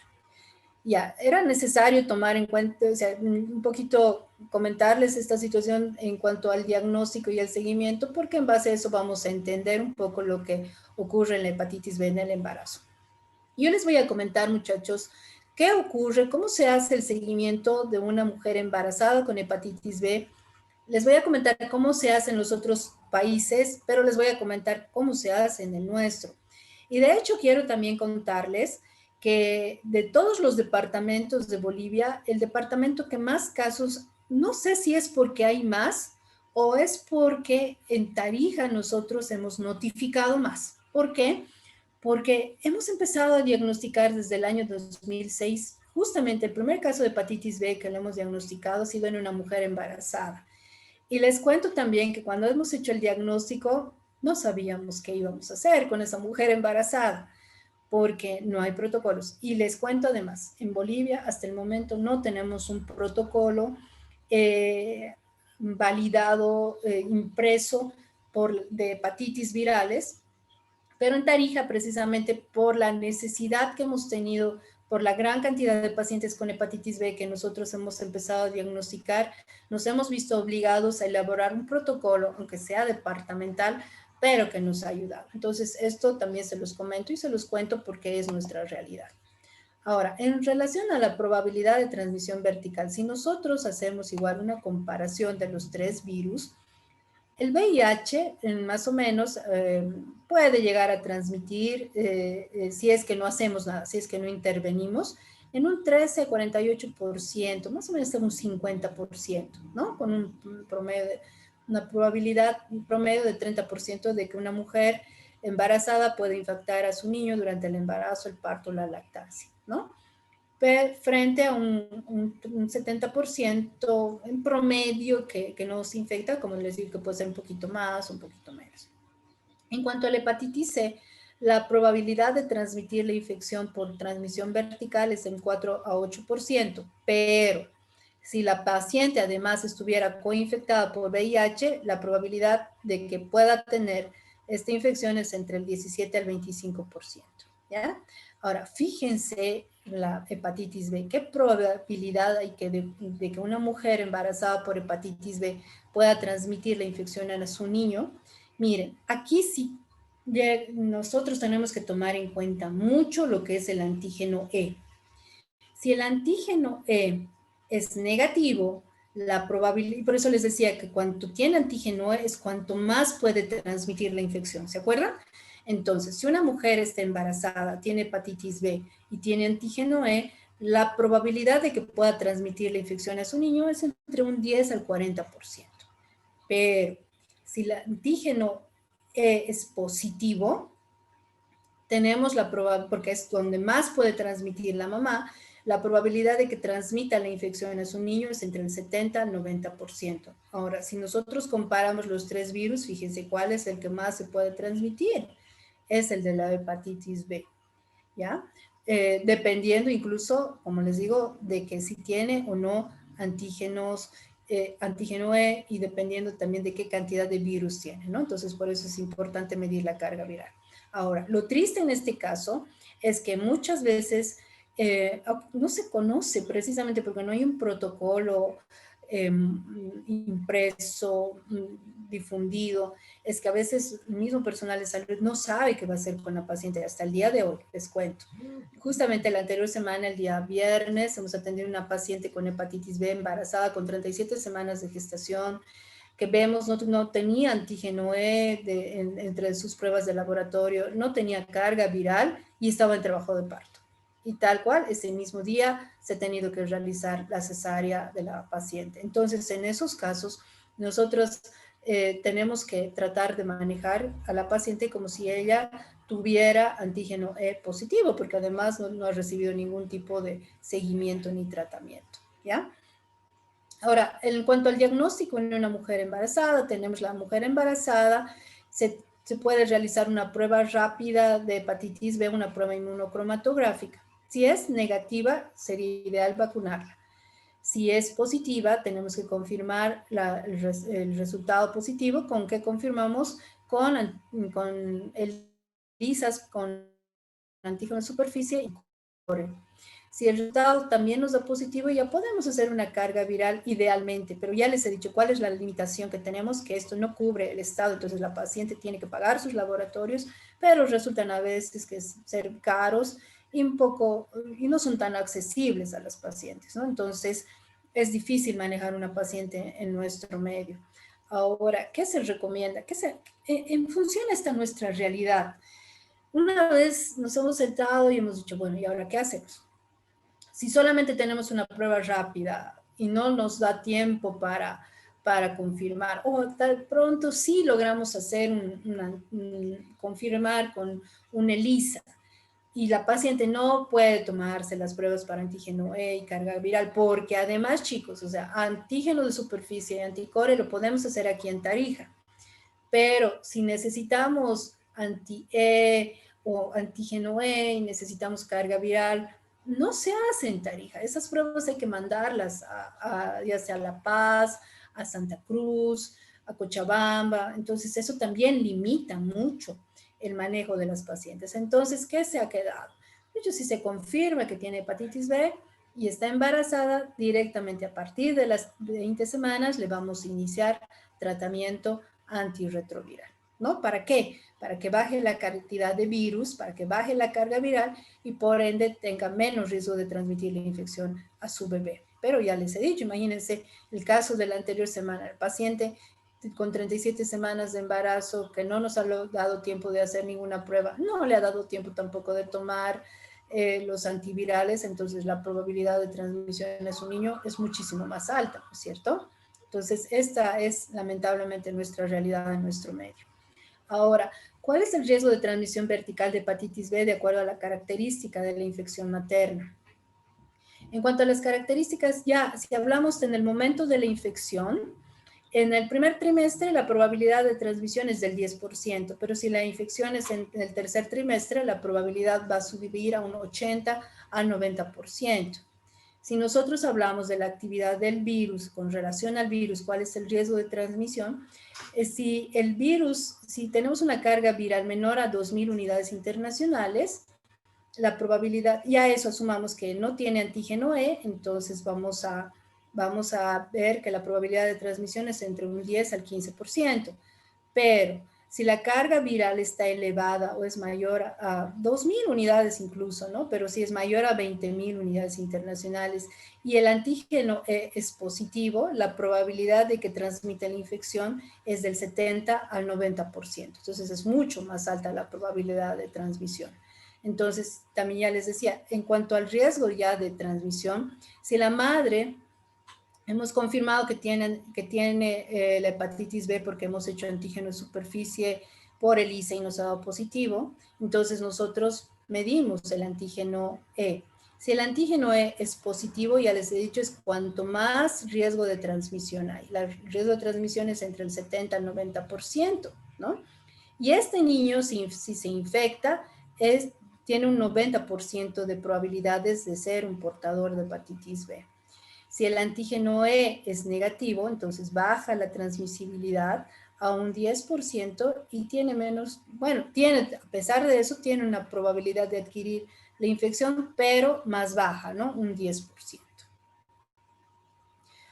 Ya, era necesario tomar en cuenta, o sea, un poquito comentarles esta situación en cuanto al diagnóstico y el seguimiento, porque en base a eso vamos a entender un poco lo que ocurre en la hepatitis B en el embarazo. Yo les voy a comentar, muchachos, qué ocurre, cómo se hace el seguimiento de una mujer embarazada con hepatitis B. Les voy a comentar cómo se hace en los otros países, pero les voy a comentar cómo se hace en el nuestro. Y de hecho quiero también contarles que de todos los departamentos de Bolivia, el departamento que más casos, no sé si es porque hay más o es porque en Tarija nosotros hemos notificado más. ¿Por qué? Porque hemos empezado a diagnosticar desde el año 2006, justamente el primer caso de hepatitis B que lo hemos diagnosticado ha sido en una mujer embarazada. Y les cuento también que cuando hemos hecho el diagnóstico, no sabíamos qué íbamos a hacer con esa mujer embarazada, porque no hay protocolos. Y les cuento además, en Bolivia hasta el momento no tenemos un protocolo validado, impreso de hepatitis virales, pero en Tarija, precisamente por la necesidad que hemos tenido, por la gran cantidad de pacientes con hepatitis B que nosotros hemos empezado a diagnosticar, nos hemos visto obligados a elaborar un protocolo, aunque sea departamental, pero que nos ha ayudado. Entonces, esto también se los comento y se los cuento porque es nuestra realidad. Ahora, en relación a la probabilidad de transmisión vertical, si nosotros hacemos igual una comparación de los tres virus, El VIH, más o menos, puede llegar a transmitir, si es que no hacemos nada, si es que no intervenimos, en un 13 a 48%, más o menos en un 50%, ¿no? Con un promedio, una probabilidad, un promedio de 30% de que una mujer embarazada puede infectar a su niño durante el embarazo, el parto, la lactancia, ¿no? Frente a un 70% en promedio que no se infecta, como les digo, que puede ser un poquito más, un poquito menos. En cuanto a la hepatitis C, la probabilidad de transmitir la infección por transmisión vertical es en 4 a 8%, pero si la paciente además estuviera coinfectada por VIH, la probabilidad de que pueda tener esta infección es entre el 17 al 25%, ¿ya? Ahora, fíjense la hepatitis B, ¿qué probabilidad hay de que una mujer embarazada por hepatitis B pueda transmitir la infección a su niño? Miren, aquí sí nosotros tenemos que tomar en cuenta mucho lo que es el antígeno E. Si el antígeno E es negativo, la probabilidad, y por eso les decía que cuanto tiene antígeno E es cuanto más puede transmitir la infección, ¿se acuerdan? Entonces, si una mujer está embarazada, tiene hepatitis B y tiene antígeno E, la probabilidad de que pueda transmitir la infección a su niño es entre un 10 al 40%. Pero si el antígeno E es positivo, tenemos la probabilidad, porque es donde más puede transmitir la mamá, la probabilidad de que transmita la infección a su niño es entre el 70 al 90%. Ahora, si nosotros comparamos los tres virus, fíjense cuál es el que más se puede transmitir. Es el de la hepatitis B, ¿ya? Dependiendo incluso, como les digo, de que si tiene o no antígenos, antígeno E, y dependiendo también de qué cantidad de virus tiene, ¿no? Entonces, por eso es importante medir la carga viral. Ahora, lo triste en este caso es que muchas veces no se conoce precisamente porque no hay un protocolo impreso, difundido, es que a veces el mismo personal de salud no sabe qué va a hacer con la paciente hasta el día de hoy, les cuento. Justamente la anterior semana, el día viernes, hemos atendido a una paciente con hepatitis B embarazada con 37 semanas de gestación, que vemos no tenía antígeno E entre sus pruebas de laboratorio, no tenía carga viral y estaba en trabajo de parto. Y tal cual, ese mismo día se ha tenido que realizar la cesárea de la paciente. Entonces, en esos casos, nosotros tenemos que tratar de manejar a la paciente como si ella tuviera antígeno E positivo, porque además no ha recibido ningún tipo de seguimiento ni tratamiento, ¿ya? Ahora, en cuanto al diagnóstico en una mujer embarazada, tenemos la mujer embarazada, se puede realizar una prueba rápida de hepatitis B, una prueba inmunocromatográfica. Si es negativa, sería ideal vacunarla. Si es positiva, tenemos que confirmar el resultado positivo. ¿Con qué confirmamos? Con el ELISAs, con antígeno de superficie y corre. Si el resultado también nos da positivo, ya podemos hacer una carga viral idealmente, pero ya les he dicho cuál es la limitación que tenemos, que esto no cubre el Estado, entonces la paciente tiene que pagar sus laboratorios, pero resultan a veces que ser caros y y no son tan accesibles a las pacientes, ¿no? Entonces es difícil manejar una paciente en nuestro medio. Ahora, ¿qué se recomienda? En función a esta nuestra realidad, una vez nos hemos sentado y hemos dicho, bueno, ¿y ahora qué hacemos? Si solamente tenemos una prueba rápida y no nos da tiempo para confirmar, o tal pronto sí logramos hacer confirmar con un ELISA, y la paciente no puede tomarse las pruebas para antígeno E y carga viral, porque además, chicos, o sea, antígeno de superficie y anticore lo podemos hacer aquí en Tarija, pero si necesitamos anti-E o antígeno E y necesitamos carga viral, no se hace en Tarija. Esas pruebas hay que mandarlas ya sea a La Paz, a Santa Cruz, a Cochabamba. Entonces, eso también limita mucho el manejo de las pacientes. Entonces, ¿qué se ha quedado? De hecho, si se confirma que tiene hepatitis B y está embarazada, directamente a partir de las 20 semanas le vamos a iniciar tratamiento antirretroviral, ¿no? ¿Para qué? Para que baje la cantidad de virus, para que baje la carga viral y por ende tenga menos riesgo de transmitir la infección a su bebé. Pero ya les he dicho, imagínense el caso de la anterior semana, el paciente con 37 semanas de embarazo, que no nos ha dado tiempo de hacer ninguna prueba, no le ha dado tiempo tampoco de tomar los antivirales, entonces la probabilidad de transmisión en su niño es muchísimo más alta, ¿no es cierto? Entonces, esta es lamentablemente nuestra realidad en nuestro medio. Ahora, ¿cuál es el riesgo de transmisión vertical de hepatitis B de acuerdo a la característica de la infección materna? En cuanto a las características, ya si hablamos en el momento de la infección, en el primer trimestre la probabilidad de transmisión es del 10%, pero si la infección es en el tercer trimestre, la probabilidad va a subir a un 80 al 90%. Si nosotros hablamos de la actividad del virus con relación al virus, cuál es el riesgo de transmisión, si el virus, si tenemos una carga viral menor a 2.000 unidades internacionales, la probabilidad, ya eso asumamos que no tiene antígeno E, entonces vamos a ver que la probabilidad de transmisión es entre un 10 al 15%. Pero si la carga viral está elevada o es mayor a 2.000 unidades incluso, ¿no? Pero si es mayor a 20.000 unidades internacionales y el antígeno E es positivo, la probabilidad de que transmita la infección es del 70 al 90%. Entonces es mucho más alta la probabilidad de transmisión. Entonces, también ya les decía, en cuanto al riesgo ya de transmisión, si la madre, hemos confirmado que tiene la hepatitis B porque hemos hecho antígeno de superficie por ELISA y nos ha dado positivo, entonces nosotros medimos el antígeno E. Si el antígeno E es positivo, ya les he dicho, es cuanto más riesgo de transmisión hay. El riesgo de transmisión es entre el 70 al 90%, ¿no? Y este niño, si se infecta, tiene un 90% de probabilidades de ser un portador de hepatitis B. Si el antígeno E es negativo, entonces baja la transmisibilidad a un 10% y tiene menos, bueno, a pesar de eso, tiene una probabilidad de adquirir la infección, pero más baja, ¿no? Un 10%.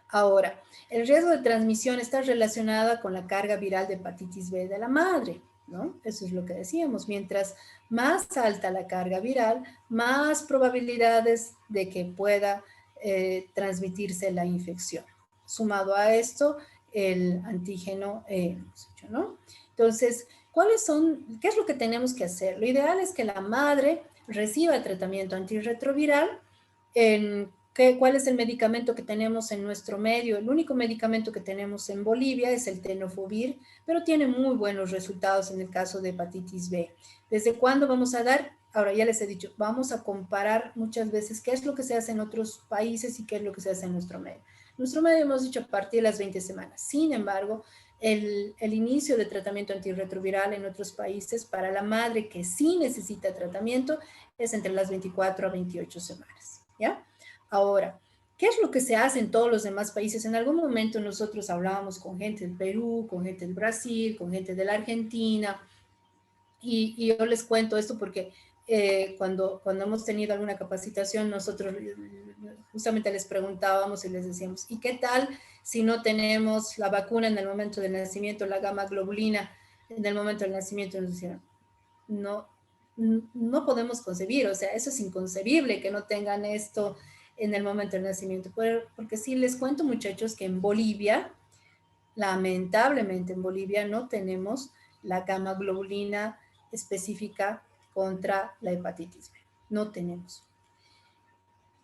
Ahora, el riesgo de transmisión está relacionada con la carga viral de hepatitis B de la madre, ¿no? Eso es lo que decíamos. Mientras más alta la carga viral, más probabilidades de que pueda transmitirse la infección. Sumado a esto, el antígeno, ¿no? Entonces, ¿qué es lo que tenemos que hacer? Lo ideal es que la madre reciba el tratamiento antirretroviral. ¿Cuál es el medicamento que tenemos en nuestro medio? El único medicamento que tenemos en Bolivia es el tenofovir, pero tiene muy buenos resultados en el caso de hepatitis B. ¿Desde cuándo vamos a dar? Ahora ya les he dicho, vamos a comparar muchas veces qué es lo que se hace en otros países y qué es lo que se hace en nuestro medio. En nuestro medio hemos dicho a partir de las 20 semanas. Sin embargo, el inicio de tratamiento antirretroviral en otros países para la madre que sí necesita tratamiento es entre las 24 a 28 semanas, ¿ya? Ahora, ¿qué es lo que se hace en todos los demás países? En algún momento nosotros hablábamos con gente del Perú, con gente del Brasil, con gente de la Argentina, y yo les cuento esto porque cuando hemos tenido alguna capacitación, nosotros justamente les preguntábamos y les decíamos, ¿y qué tal si no tenemos la vacuna en el momento del nacimiento, la gamma globulina en el momento del nacimiento? Nos decían, no podemos concebir, o sea, eso es inconcebible que no tengan esto en el momento del nacimiento. Porque sí les cuento, muchachos, que en Bolivia, lamentablemente en Bolivia no tenemos la gamma globulina específica contra la hepatitis B. No tenemos.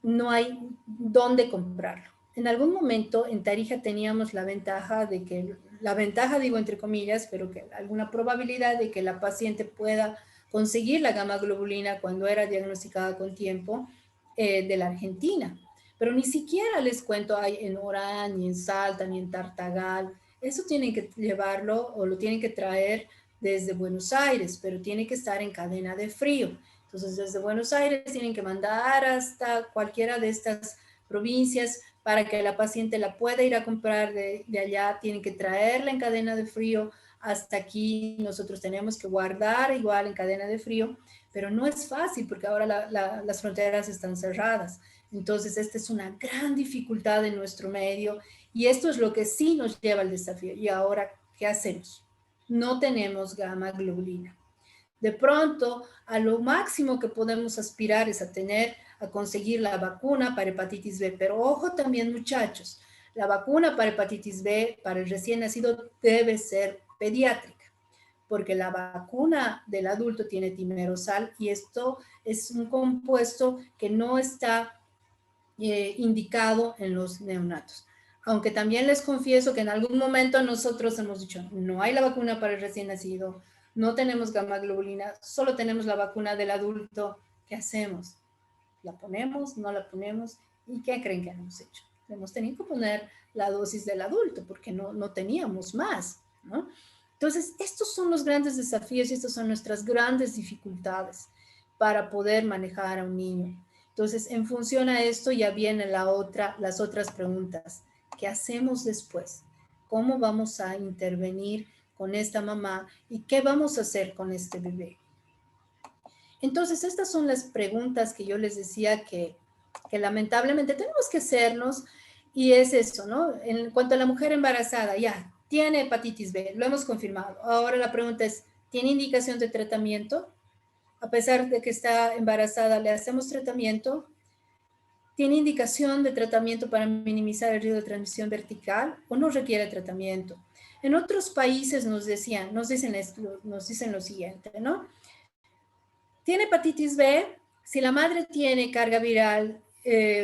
No hay dónde comprarlo. En algún momento en Tarija teníamos la ventaja digo entre comillas, pero que alguna probabilidad de que la paciente pueda conseguir la gamma globulina cuando era diagnosticada con tiempo de la Argentina. Pero ni siquiera les cuento hay en Orán, ni en Salta, ni en Tartagal. Eso tienen que llevarlo o lo tienen que traer desde Buenos Aires, pero tiene que estar en cadena de frío. Entonces, desde Buenos Aires tienen que mandar hasta cualquiera de estas provincias para que la paciente la pueda ir a comprar de allá. Tienen que traerla en cadena de frío hasta aquí. Nosotros tenemos que guardar igual en cadena de frío, pero no es fácil porque ahora las fronteras están cerradas. Entonces, esta es una gran dificultad en nuestro medio y esto es lo que sí nos lleva al desafío. Y ahora, ¿qué hacemos? No tenemos gamma globulina. De pronto, a lo máximo que podemos aspirar es a conseguir la vacuna para hepatitis B. Pero ojo también, muchachos, La vacuna para hepatitis B, para el recién nacido, debe ser pediátrica, porque la vacuna del adulto tiene timerosal y esto es un compuesto que no está indicado en los neonatos. Aunque también les confieso que en algún momento nosotros hemos dicho, no hay la vacuna para el recién nacido, no tenemos gamma globulina, solo tenemos la vacuna del adulto. ¿Qué hacemos? ¿La ponemos? ¿No la ponemos? ¿Y qué creen que hemos hecho? Hemos tenido que poner la dosis del adulto porque no teníamos más, ¿no? Entonces, estos son los grandes desafíos y estas son nuestras grandes dificultades para poder manejar a un niño. Entonces, en función a esto ya vienen las otras preguntas. ¿Qué hacemos después? ¿Cómo vamos a intervenir con esta mamá y qué vamos a hacer con este bebé? Entonces, estas son las preguntas que yo les decía que lamentablemente tenemos que hacernos y es eso, ¿no? En cuanto a la mujer embarazada, ya, tiene hepatitis B, lo hemos confirmado. Ahora la pregunta es, ¿tiene indicación de tratamiento? A pesar de que está embarazada, ¿le hacemos tratamiento? ¿Tiene indicación de tratamiento para minimizar el riesgo de transmisión vertical o no requiere tratamiento? En otros países nos dicen lo siguiente, ¿no? Tiene hepatitis B, si la madre tiene carga viral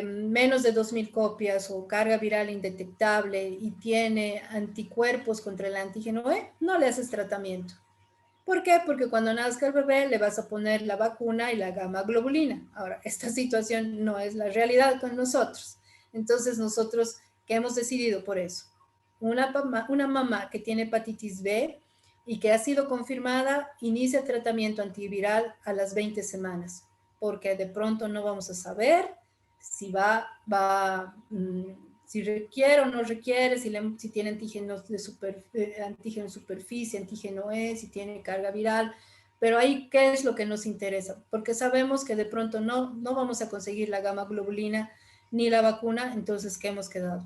menos de 2.000 copias o carga viral indetectable y tiene anticuerpos contra el antígeno E, no le haces tratamiento. ¿Por qué? Porque cuando nazca el bebé le vas a poner la vacuna y la gamma globulina. Ahora, esta situación no es la realidad con nosotros. Entonces, nosotros, ¿qué hemos decidido por eso? Una mamá que tiene hepatitis B y que ha sido confirmada, inicia tratamiento antiviral a las 20 semanas, porque de pronto no vamos a saber si si requiere o no requiere, si tiene antígenos antígeno superficie, antígeno E, si tiene carga viral, pero ahí, ¿qué es lo que nos interesa? Porque sabemos que de pronto no vamos a conseguir la gamma globulina ni la vacuna, entonces, ¿qué hemos quedado?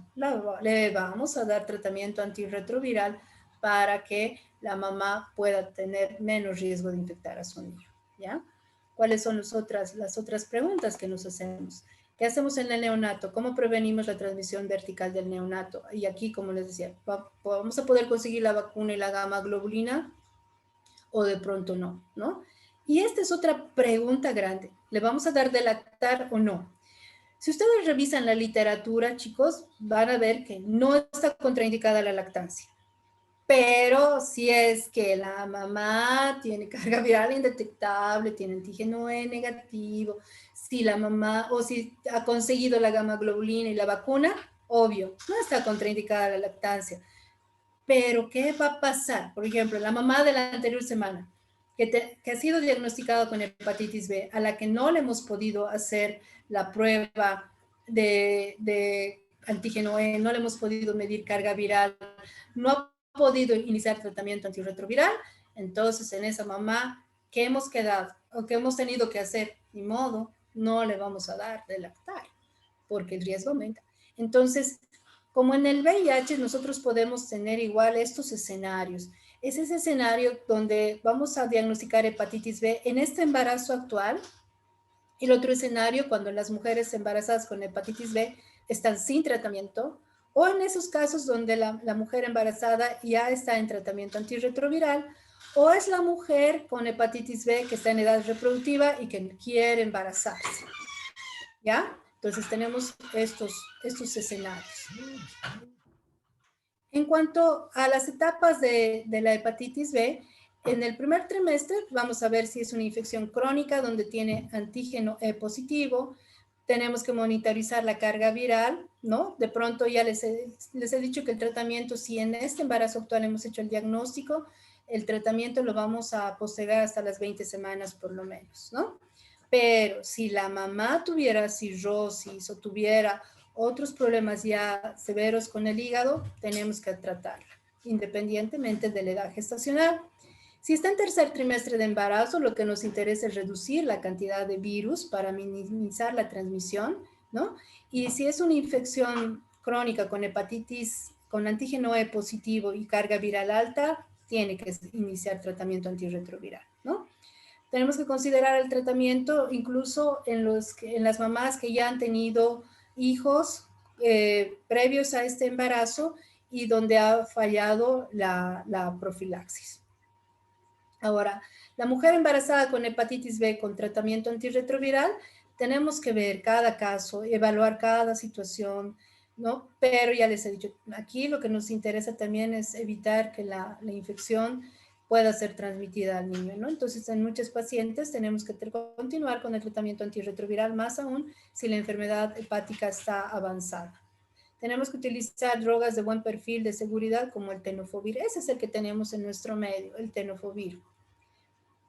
Le vamos a dar tratamiento antirretroviral para que la mamá pueda tener menos riesgo de infectar a su niño, ¿ya? ¿Cuáles son las otras preguntas que nos hacemos? ¿Qué hacemos en el neonato? ¿Cómo prevenimos la transmisión vertical del neonato? Y aquí, como les decía, ¿vamos a poder conseguir la vacuna y la gamma globulina? ¿O de pronto no? ¿No? Y esta es otra pregunta grande. ¿Le vamos a dar de lactar o no? Si ustedes revisan la literatura, chicos, van a ver que no está contraindicada la lactancia. Pero si es que la mamá tiene carga viral indetectable, tiene antígeno E negativo, si la mamá o si ha conseguido la gamma globulina y la vacuna, obvio, no está contraindicada la lactancia. Pero ¿qué va a pasar? Por ejemplo, la mamá de la anterior semana que ha sido diagnosticada con hepatitis B, a la que no le hemos podido hacer la prueba de antígeno E, no le hemos podido medir carga viral, no ha podido iniciar tratamiento antirretroviral, entonces en esa mamá, ¿qué hemos quedado? ¿O qué hemos tenido que hacer? Ni modo, no le vamos a dar de lactar, porque el riesgo aumenta. Entonces, como en el VIH, nosotros podemos tener igual estos escenarios. Es ese escenario donde vamos a diagnosticar hepatitis B en este embarazo actual. Y el otro escenario, cuando las mujeres embarazadas con hepatitis B están sin tratamiento, o en esos casos donde la mujer embarazada ya está en tratamiento antirretroviral, o es la mujer con hepatitis B que está en edad reproductiva y que quiere embarazarse. ¿Ya? Entonces tenemos estos escenarios. En cuanto a las etapas de la hepatitis B, en el primer trimestre vamos a ver si es una infección crónica donde tiene antígeno E positivo. Tenemos que monitorizar la carga viral, ¿no? De pronto ya les he dicho que el tratamiento, si en este embarazo actual hemos hecho el diagnóstico, el tratamiento lo vamos a postergar hasta las 20 semanas por lo menos, ¿no? Pero si la mamá tuviera cirrosis o tuviera otros problemas ya severos con el hígado, tenemos que tratarla, independientemente de la edad gestacional. Si está en tercer trimestre de embarazo, lo que nos interesa es reducir la cantidad de virus para minimizar la transmisión, ¿no? Y si es una infección crónica con hepatitis, con antígeno E positivo y carga viral alta, tiene que iniciar tratamiento antirretroviral, ¿no? Tenemos que considerar el tratamiento incluso en las mamás que ya han tenido hijos previos a este embarazo y donde ha fallado la profilaxis. Ahora, la mujer embarazada con hepatitis B con tratamiento antirretroviral, tenemos que ver cada caso, evaluar cada situación, ¿no? Pero ya les he dicho, aquí lo que nos interesa también es evitar que la infección pueda ser transmitida al niño, ¿no? Entonces, en muchos pacientes tenemos que continuar con el tratamiento antirretroviral, más aún si la enfermedad hepática está avanzada. Tenemos que utilizar drogas de buen perfil de seguridad como el tenofovir. Ese es el que tenemos en nuestro medio, el tenofovir.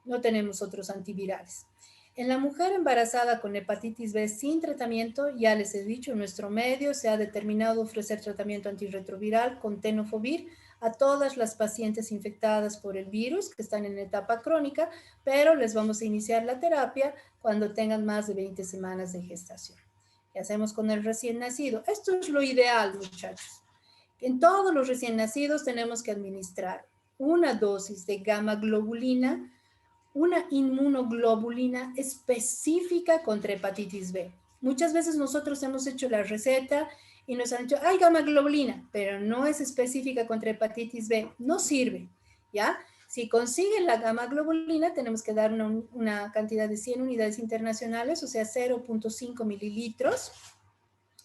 No tenemos otros antivirales. En la mujer embarazada con hepatitis B sin tratamiento, ya les he dicho, en nuestro medio se ha determinado ofrecer tratamiento antirretroviral con tenofovir a todas las pacientes infectadas por el virus que están en etapa crónica, pero les vamos a iniciar la terapia cuando tengan más de 20 semanas de gestación. ¿Qué hacemos con el recién nacido? Esto es lo ideal, muchachos. En todos los recién nacidos tenemos que administrar una dosis de gamma globulina, una inmunoglobulina específica contra hepatitis B. Muchas veces nosotros hemos hecho la receta y nos han dicho, hay gamma globulina, pero no es específica contra hepatitis B. No sirve, ¿ya? Si consiguen la gamma globulina, tenemos que dar una cantidad de 100 unidades internacionales, o sea, 0.5 mililitros,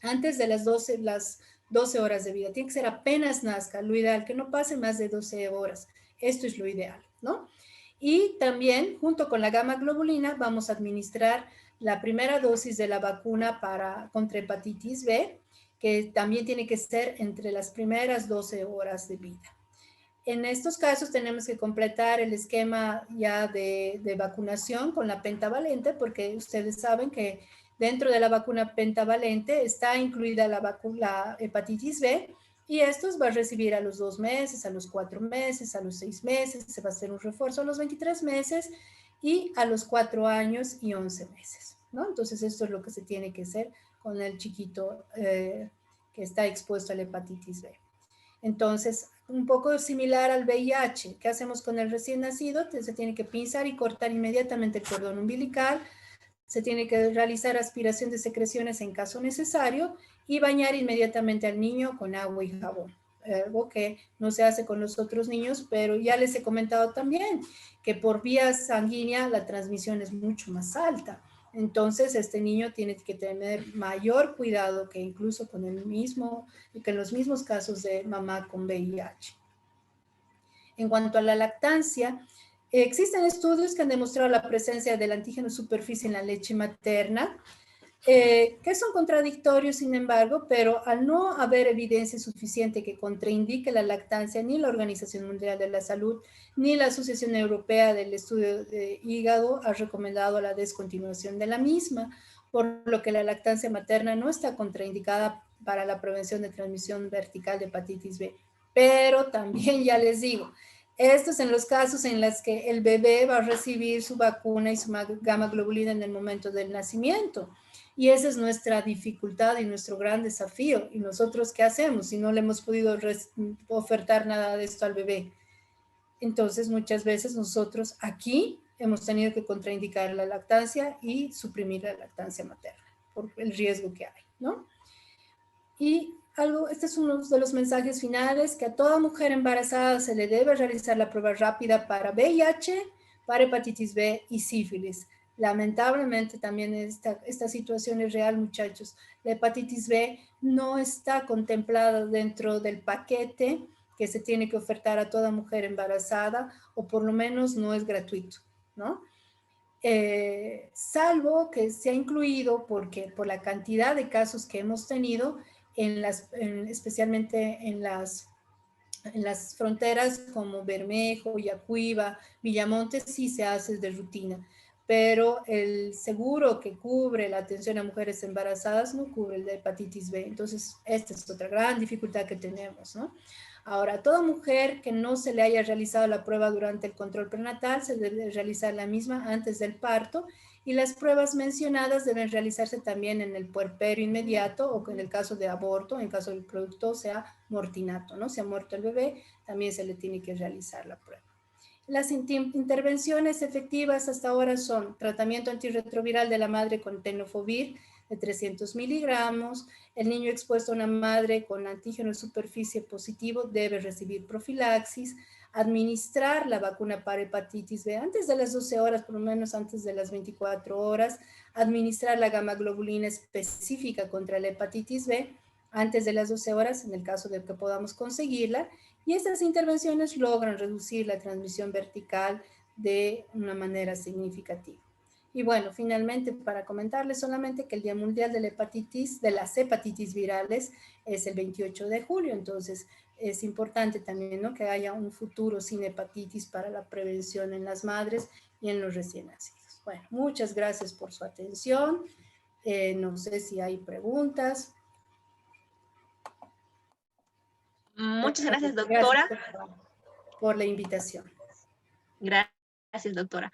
antes de las 12 horas de vida. Tiene que ser apenas nazca, lo ideal, que no pase más de 12 horas. Esto es lo ideal, ¿no? Y también, junto con la gamma globulina, vamos a administrar la primera dosis de la vacuna contra hepatitis B, que también tiene que ser entre las primeras 12 horas de vida. En estos casos tenemos que completar el esquema ya de vacunación con la pentavalente, porque ustedes saben que dentro de la vacuna pentavalente está incluida la hepatitis B, y estos va a recibir a los 2 meses, a los 4 meses, a los 6 meses, se va a hacer un refuerzo a los 23 meses y a los 4 años y 11 meses, ¿no? Entonces esto es lo que se tiene que hacer con el chiquito que está expuesto a la hepatitis B. Entonces, un poco similar al VIH. ¿Qué hacemos con el recién nacido? Se tiene que pinzar y cortar inmediatamente el cordón umbilical, se tiene que realizar aspiración de secreciones en caso necesario y bañar inmediatamente al niño con agua y jabón. Algo que no se hace con los otros niños, pero ya les he comentado también que por vía sanguínea la transmisión es mucho más alta. Entonces, este niño tiene que tener mayor cuidado que incluso que en los mismos casos de mamá con VIH. En cuanto a la lactancia, existen estudios que han demostrado la presencia del antígeno superficie en la leche materna, que son contradictorios, sin embargo, pero al no haber evidencia suficiente que contraindique la lactancia, ni la Organización Mundial de la Salud, ni la Asociación Europea del Estudio de Hígado ha recomendado la descontinuación de la misma, por lo que la lactancia materna no está contraindicada para la prevención de transmisión vertical de hepatitis B. Pero también ya les digo, estos en los casos en los que el bebé va a recibir su vacuna y su gamma globulina en el momento del nacimiento. Y esa es nuestra dificultad y nuestro gran desafío. ¿Y nosotros qué hacemos si no le hemos podido ofertar nada de esto al bebé? Entonces, muchas veces nosotros aquí hemos tenido que contraindicar la lactancia y suprimir la lactancia materna por el riesgo que hay, ¿no? Y este es uno de los mensajes finales, que a toda mujer embarazada se le debe realizar la prueba rápida para VIH, para hepatitis B y sífilis. Lamentablemente también esta situación es real, muchachos. La hepatitis B no está contemplada dentro del paquete que se tiene que ofertar a toda mujer embarazada, o por lo menos no es gratuito, ¿no? Salvo que se ha incluido porque por la cantidad de casos que hemos tenido, especialmente en las fronteras como Bermejo, Yacuiba, Villamonte, sí se hace de rutina, pero el seguro que cubre la atención a mujeres embarazadas no cubre el de hepatitis B. Entonces, esta es otra gran dificultad que tenemos, ¿no? Ahora, toda mujer que no se le haya realizado la prueba durante el control prenatal se debe realizar la misma antes del parto, y las pruebas mencionadas deben realizarse también en el puerperio inmediato, o en el caso de aborto, en caso del producto sea mortinato, ¿no? Si ha muerto el bebé, también se le tiene que realizar la prueba. Las intervenciones efectivas hasta ahora son tratamiento antirretroviral de la madre con tenofovir de 300 miligramos. El niño expuesto a una madre con antígeno de superficie positivo debe recibir profilaxis, administrar la vacuna para hepatitis B antes de las 12 horas, por lo menos antes de las 24 horas, administrar la gamma globulina específica contra la hepatitis B antes de las 12 horas, en el caso de que podamos conseguirla, y estas intervenciones logran reducir la transmisión vertical de una manera significativa. Y bueno, finalmente, para comentarles solamente que el Día Mundial de la Hepatitis, de las hepatitis virales, es el 28 de julio, entonces es importante también, ¿no?, que haya un futuro sin hepatitis para la prevención en las madres y en los recién nacidos. Bueno, muchas gracias por su atención. No sé si hay preguntas. Muchas gracias, doctora. Gracias por la invitación. Gracias, doctora.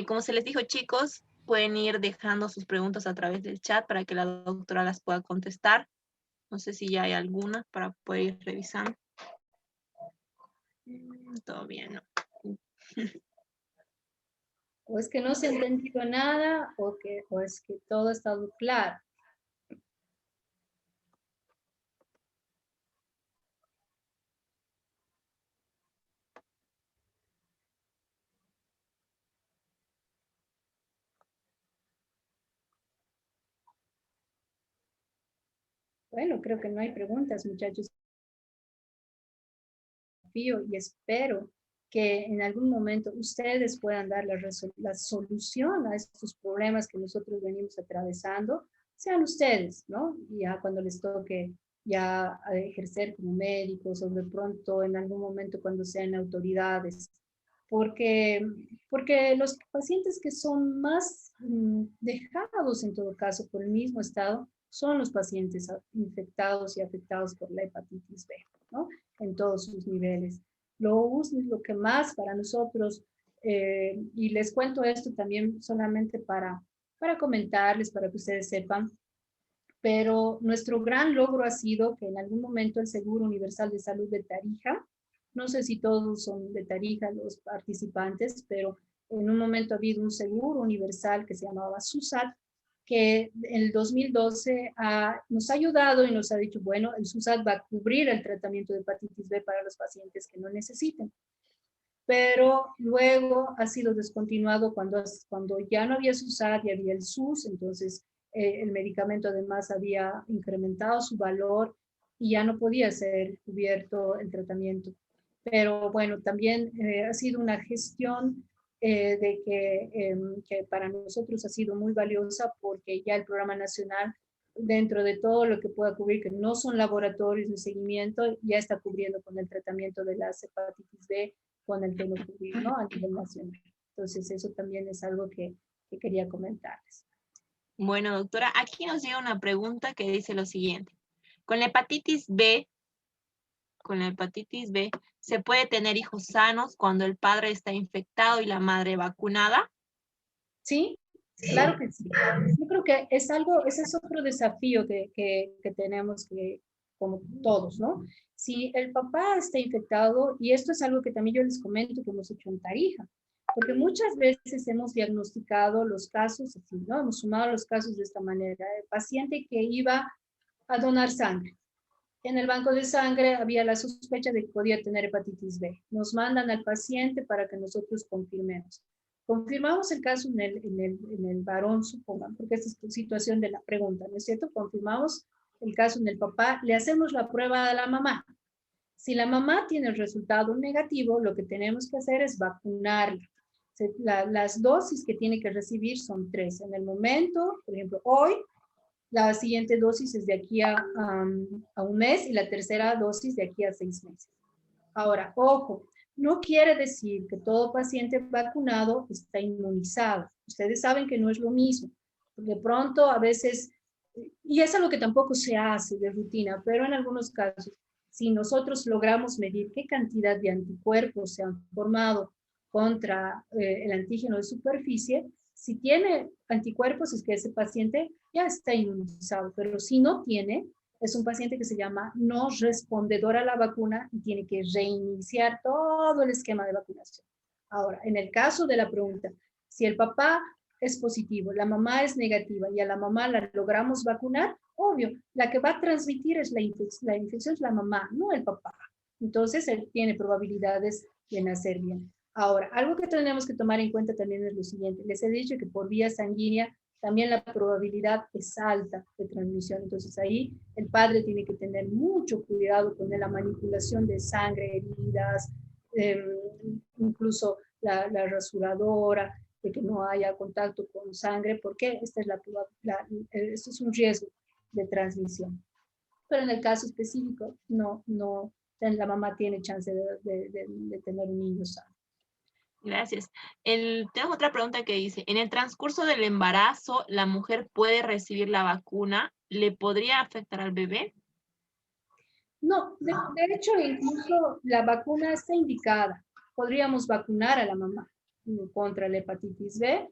Como se les dijo, chicos, pueden ir dejando sus preguntas a través del chat para que la doctora las pueda contestar. No sé si ya hay alguna para poder ir revisando. Todavía no. O es que no se ha entendido nada o es que todo ha estado claro. Bueno, creo que no hay preguntas, muchachos. Y espero que en algún momento ustedes puedan dar la solución a estos problemas que nosotros venimos atravesando, sean ustedes, ¿no? Ya cuando les toque ya ejercer como médicos o de pronto en algún momento cuando sean autoridades. Porque los pacientes que son más dejados en todo caso por el mismo estado son los pacientes infectados y afectados por la hepatitis B, ¿no? En todos sus niveles. Lo que más para nosotros, y les cuento esto también solamente para comentarles, para que ustedes sepan, pero nuestro gran logro ha sido que en algún momento el Seguro Universal de Salud de Tarija, no sé si todos son de Tarija los participantes, pero en un momento ha habido un seguro universal que se llamaba SUSAT, que en el 2012 nos ha ayudado y nos ha dicho, bueno, el SUSAT va a cubrir el tratamiento de hepatitis B para los pacientes que no necesiten. Pero luego ha sido descontinuado cuando ya no había SUSAT y había el SUS, entonces el medicamento además había incrementado su valor y ya no podía ser cubierto el tratamiento. Pero bueno, también ha sido una gestión que para nosotros ha sido muy valiosa porque ya el programa nacional, dentro de todo lo que pueda cubrir, que no son laboratorios de seguimiento, ya está cubriendo con el tratamiento de la hepatitis B con el tenofovir, ¿no?, a nivel nacional. Entonces eso también es algo que quería comentarles. Bueno, doctora, aquí nos llega una pregunta que dice lo siguiente. Con la hepatitis B, ¿se puede tener hijos sanos cuando el padre está infectado y la madre vacunada? Sí, claro que sí. Yo creo que ese es otro desafío que tenemos como todos, ¿no? Si el papá está infectado, y esto es algo que también yo les comento que hemos hecho en Tarija, porque muchas veces hemos diagnosticado los casos así, ¿no? Hemos sumado los casos de esta manera. El paciente que iba a donar sangre. En el banco de sangre había la sospecha de que podía tener hepatitis B. Nos mandan al paciente para que nosotros confirmemos. Confirmamos el caso en el varón, supongan, porque esta es la situación de la pregunta, ¿no es cierto? Confirmamos el caso en el papá, le hacemos la prueba a la mamá. Si la mamá tiene el resultado negativo, lo que tenemos que hacer es vacunarla. Las dosis que tiene que recibir son 3. En el momento, por ejemplo, hoy, la siguiente dosis es de aquí a un mes y la tercera dosis de aquí a 6 meses. Ahora, ojo, no quiere decir que todo paciente vacunado está inmunizado. Ustedes saben que no es lo mismo. De pronto, a veces, y es algo que tampoco se hace de rutina, pero en algunos casos, si nosotros logramos medir qué cantidad de anticuerpos se han formado contra el antígeno de superficie, si tiene anticuerpos es que ese paciente ya está inmunizado, pero si no tiene, es un paciente que se llama no respondedor a la vacuna y tiene que reiniciar todo el esquema de vacunación. Ahora, en el caso de la pregunta, si el papá es positivo, la mamá es negativa y a la mamá la logramos vacunar, obvio, la que va a transmitir es la infección es la mamá, no el papá. Entonces, él tiene probabilidades de nacer bien. Ahora, algo que tenemos que tomar en cuenta también es lo siguiente. Les he dicho que por vía sanguínea también la probabilidad es alta de transmisión. Entonces, ahí el padre tiene que tener mucho cuidado con la manipulación de sangre, heridas, eh, incluso la rasuradora, de que no haya contacto con sangre, porque esta es esto es un riesgo de transmisión. Pero en el caso específico, no, la mamá tiene chance de tener un niño sano. Gracias. Tengo otra pregunta que dice, ¿en el transcurso del embarazo la mujer puede recibir la vacuna? ¿Le podría afectar al bebé? No, de hecho, incluso la vacuna está indicada. Podríamos vacunar a la mamá contra la hepatitis B.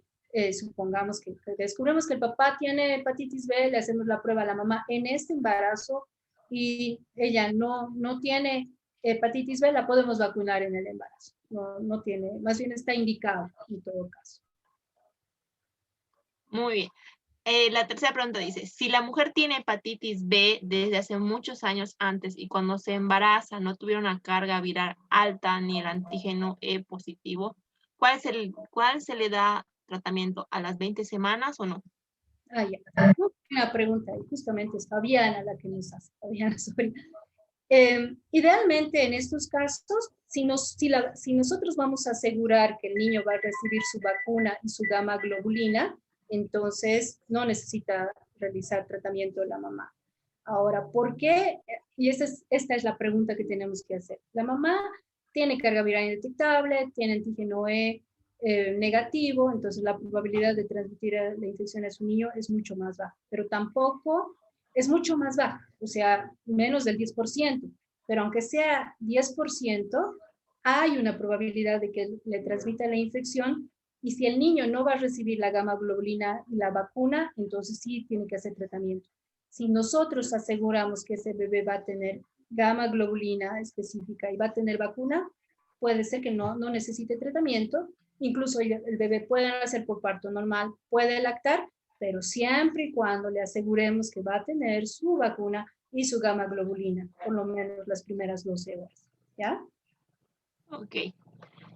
Supongamos que descubrimos que el papá tiene hepatitis B, le hacemos la prueba a la mamá en este embarazo y ella no tiene hepatitis B, la podemos vacunar en el embarazo. No tiene, más bien está indicado en todo caso. Muy bien. La tercera pregunta dice, si la mujer tiene hepatitis B desde hace muchos años antes y cuando se embaraza no tuvieron una carga viral alta ni el antígeno E positivo, ¿cuál se le da tratamiento? ¿A las 20 semanas o no? Ah, ya. Una pregunta, y justamente es Fabiana la que nos hace, Fabiana Soria. Idealmente en estos casos, si nosotros vamos a asegurar que el niño va a recibir su vacuna y su gamma globulina, entonces no necesita realizar tratamiento de la mamá. Ahora, ¿por qué? Y esta es la pregunta que tenemos que hacer. La mamá tiene carga viral indetectable, tiene antígeno E negativo, entonces la probabilidad de transmitir la infección a su niño es mucho más baja, pero tampoco es mucho más baja, o sea, menos del 10%, pero aunque sea 10%, hay una probabilidad de que le transmita la infección y si el niño no va a recibir la gamma globulina y la vacuna, entonces sí tiene que hacer tratamiento. Si nosotros aseguramos que ese bebé va a tener gamma globulina específica y va a tener vacuna, puede ser que no necesite tratamiento. Incluso el bebé puede nacer por parto normal, puede lactar, pero siempre y cuando le aseguremos que va a tener su vacuna y su gamma globulina, por lo menos las primeras 12 horas. ¿Ya? Ok.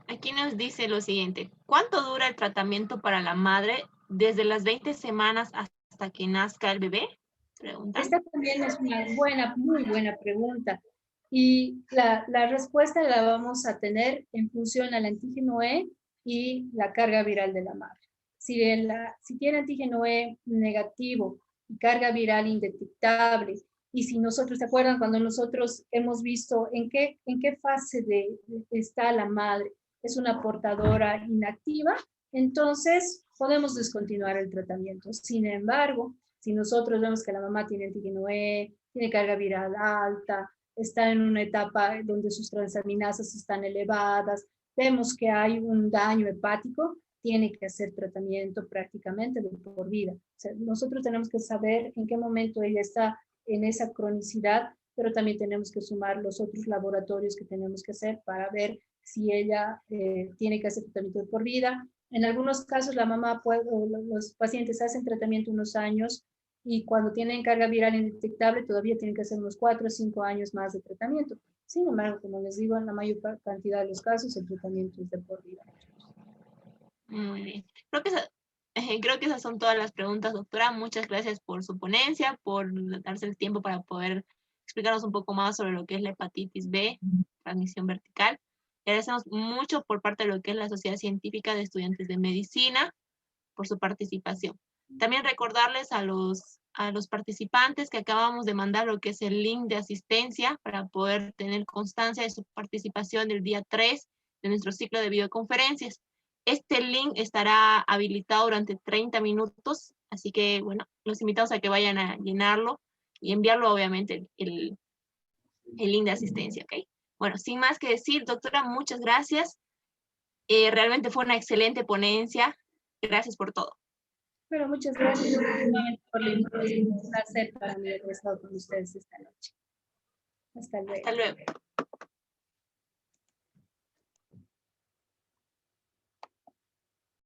Aquí nos dice lo siguiente, ¿cuánto dura el tratamiento para la madre desde las 20 semanas hasta que nazca el bebé? Pregunta. Esta también es una muy buena pregunta. Y la respuesta la vamos a tener en función al antígeno E y la carga viral de la madre. Si tiene antígeno E negativo y carga viral indetectable, y si nosotros, ¿se acuerdan cuando nosotros hemos visto en qué fase está la madre? Es una portadora inactiva, entonces podemos descontinuar el tratamiento. Sin embargo, si nosotros vemos que la mamá tiene antígeno E, tiene carga viral alta, está en una etapa donde sus transaminasas están elevadas, vemos que hay un daño hepático, tiene que hacer tratamiento prácticamente de por vida. O sea, nosotros tenemos que saber en qué momento ella está en esa cronicidad, pero también tenemos que sumar los otros laboratorios que tenemos que hacer para ver si ella tiene que hacer tratamiento de por vida. En algunos casos la mamá los pacientes hacen tratamiento unos años y cuando tienen carga viral indetectable todavía tienen que hacer unos 4 o 5 años más de tratamiento. Sin embargo, como les digo, en la mayor cantidad de los casos el tratamiento es de por vida. Muy bien. Creo que esas son todas las preguntas, doctora. Muchas gracias por su ponencia, por darse el tiempo para poder explicarnos un poco más sobre lo que es la hepatitis B, transmisión vertical. Le agradecemos mucho por parte de lo que es la Sociedad Científica de Estudiantes de Medicina por su participación. También recordarles a los participantes que acabamos de mandar lo que es el link de asistencia para poder tener constancia de su participación del día 3 de nuestro ciclo de videoconferencias. Este link estará habilitado durante 30 minutos, así que, bueno, los invitamos a que vayan a llenarlo y enviarlo, obviamente, el link de asistencia, ¿ok? Bueno, sin más que decir, doctora, muchas gracias. Realmente fue una excelente ponencia. Gracias por todo. Pero muchas gracias nuevamente por la invitación. Es un placer para mí haber estado con ustedes esta noche. Hasta luego. Hasta luego.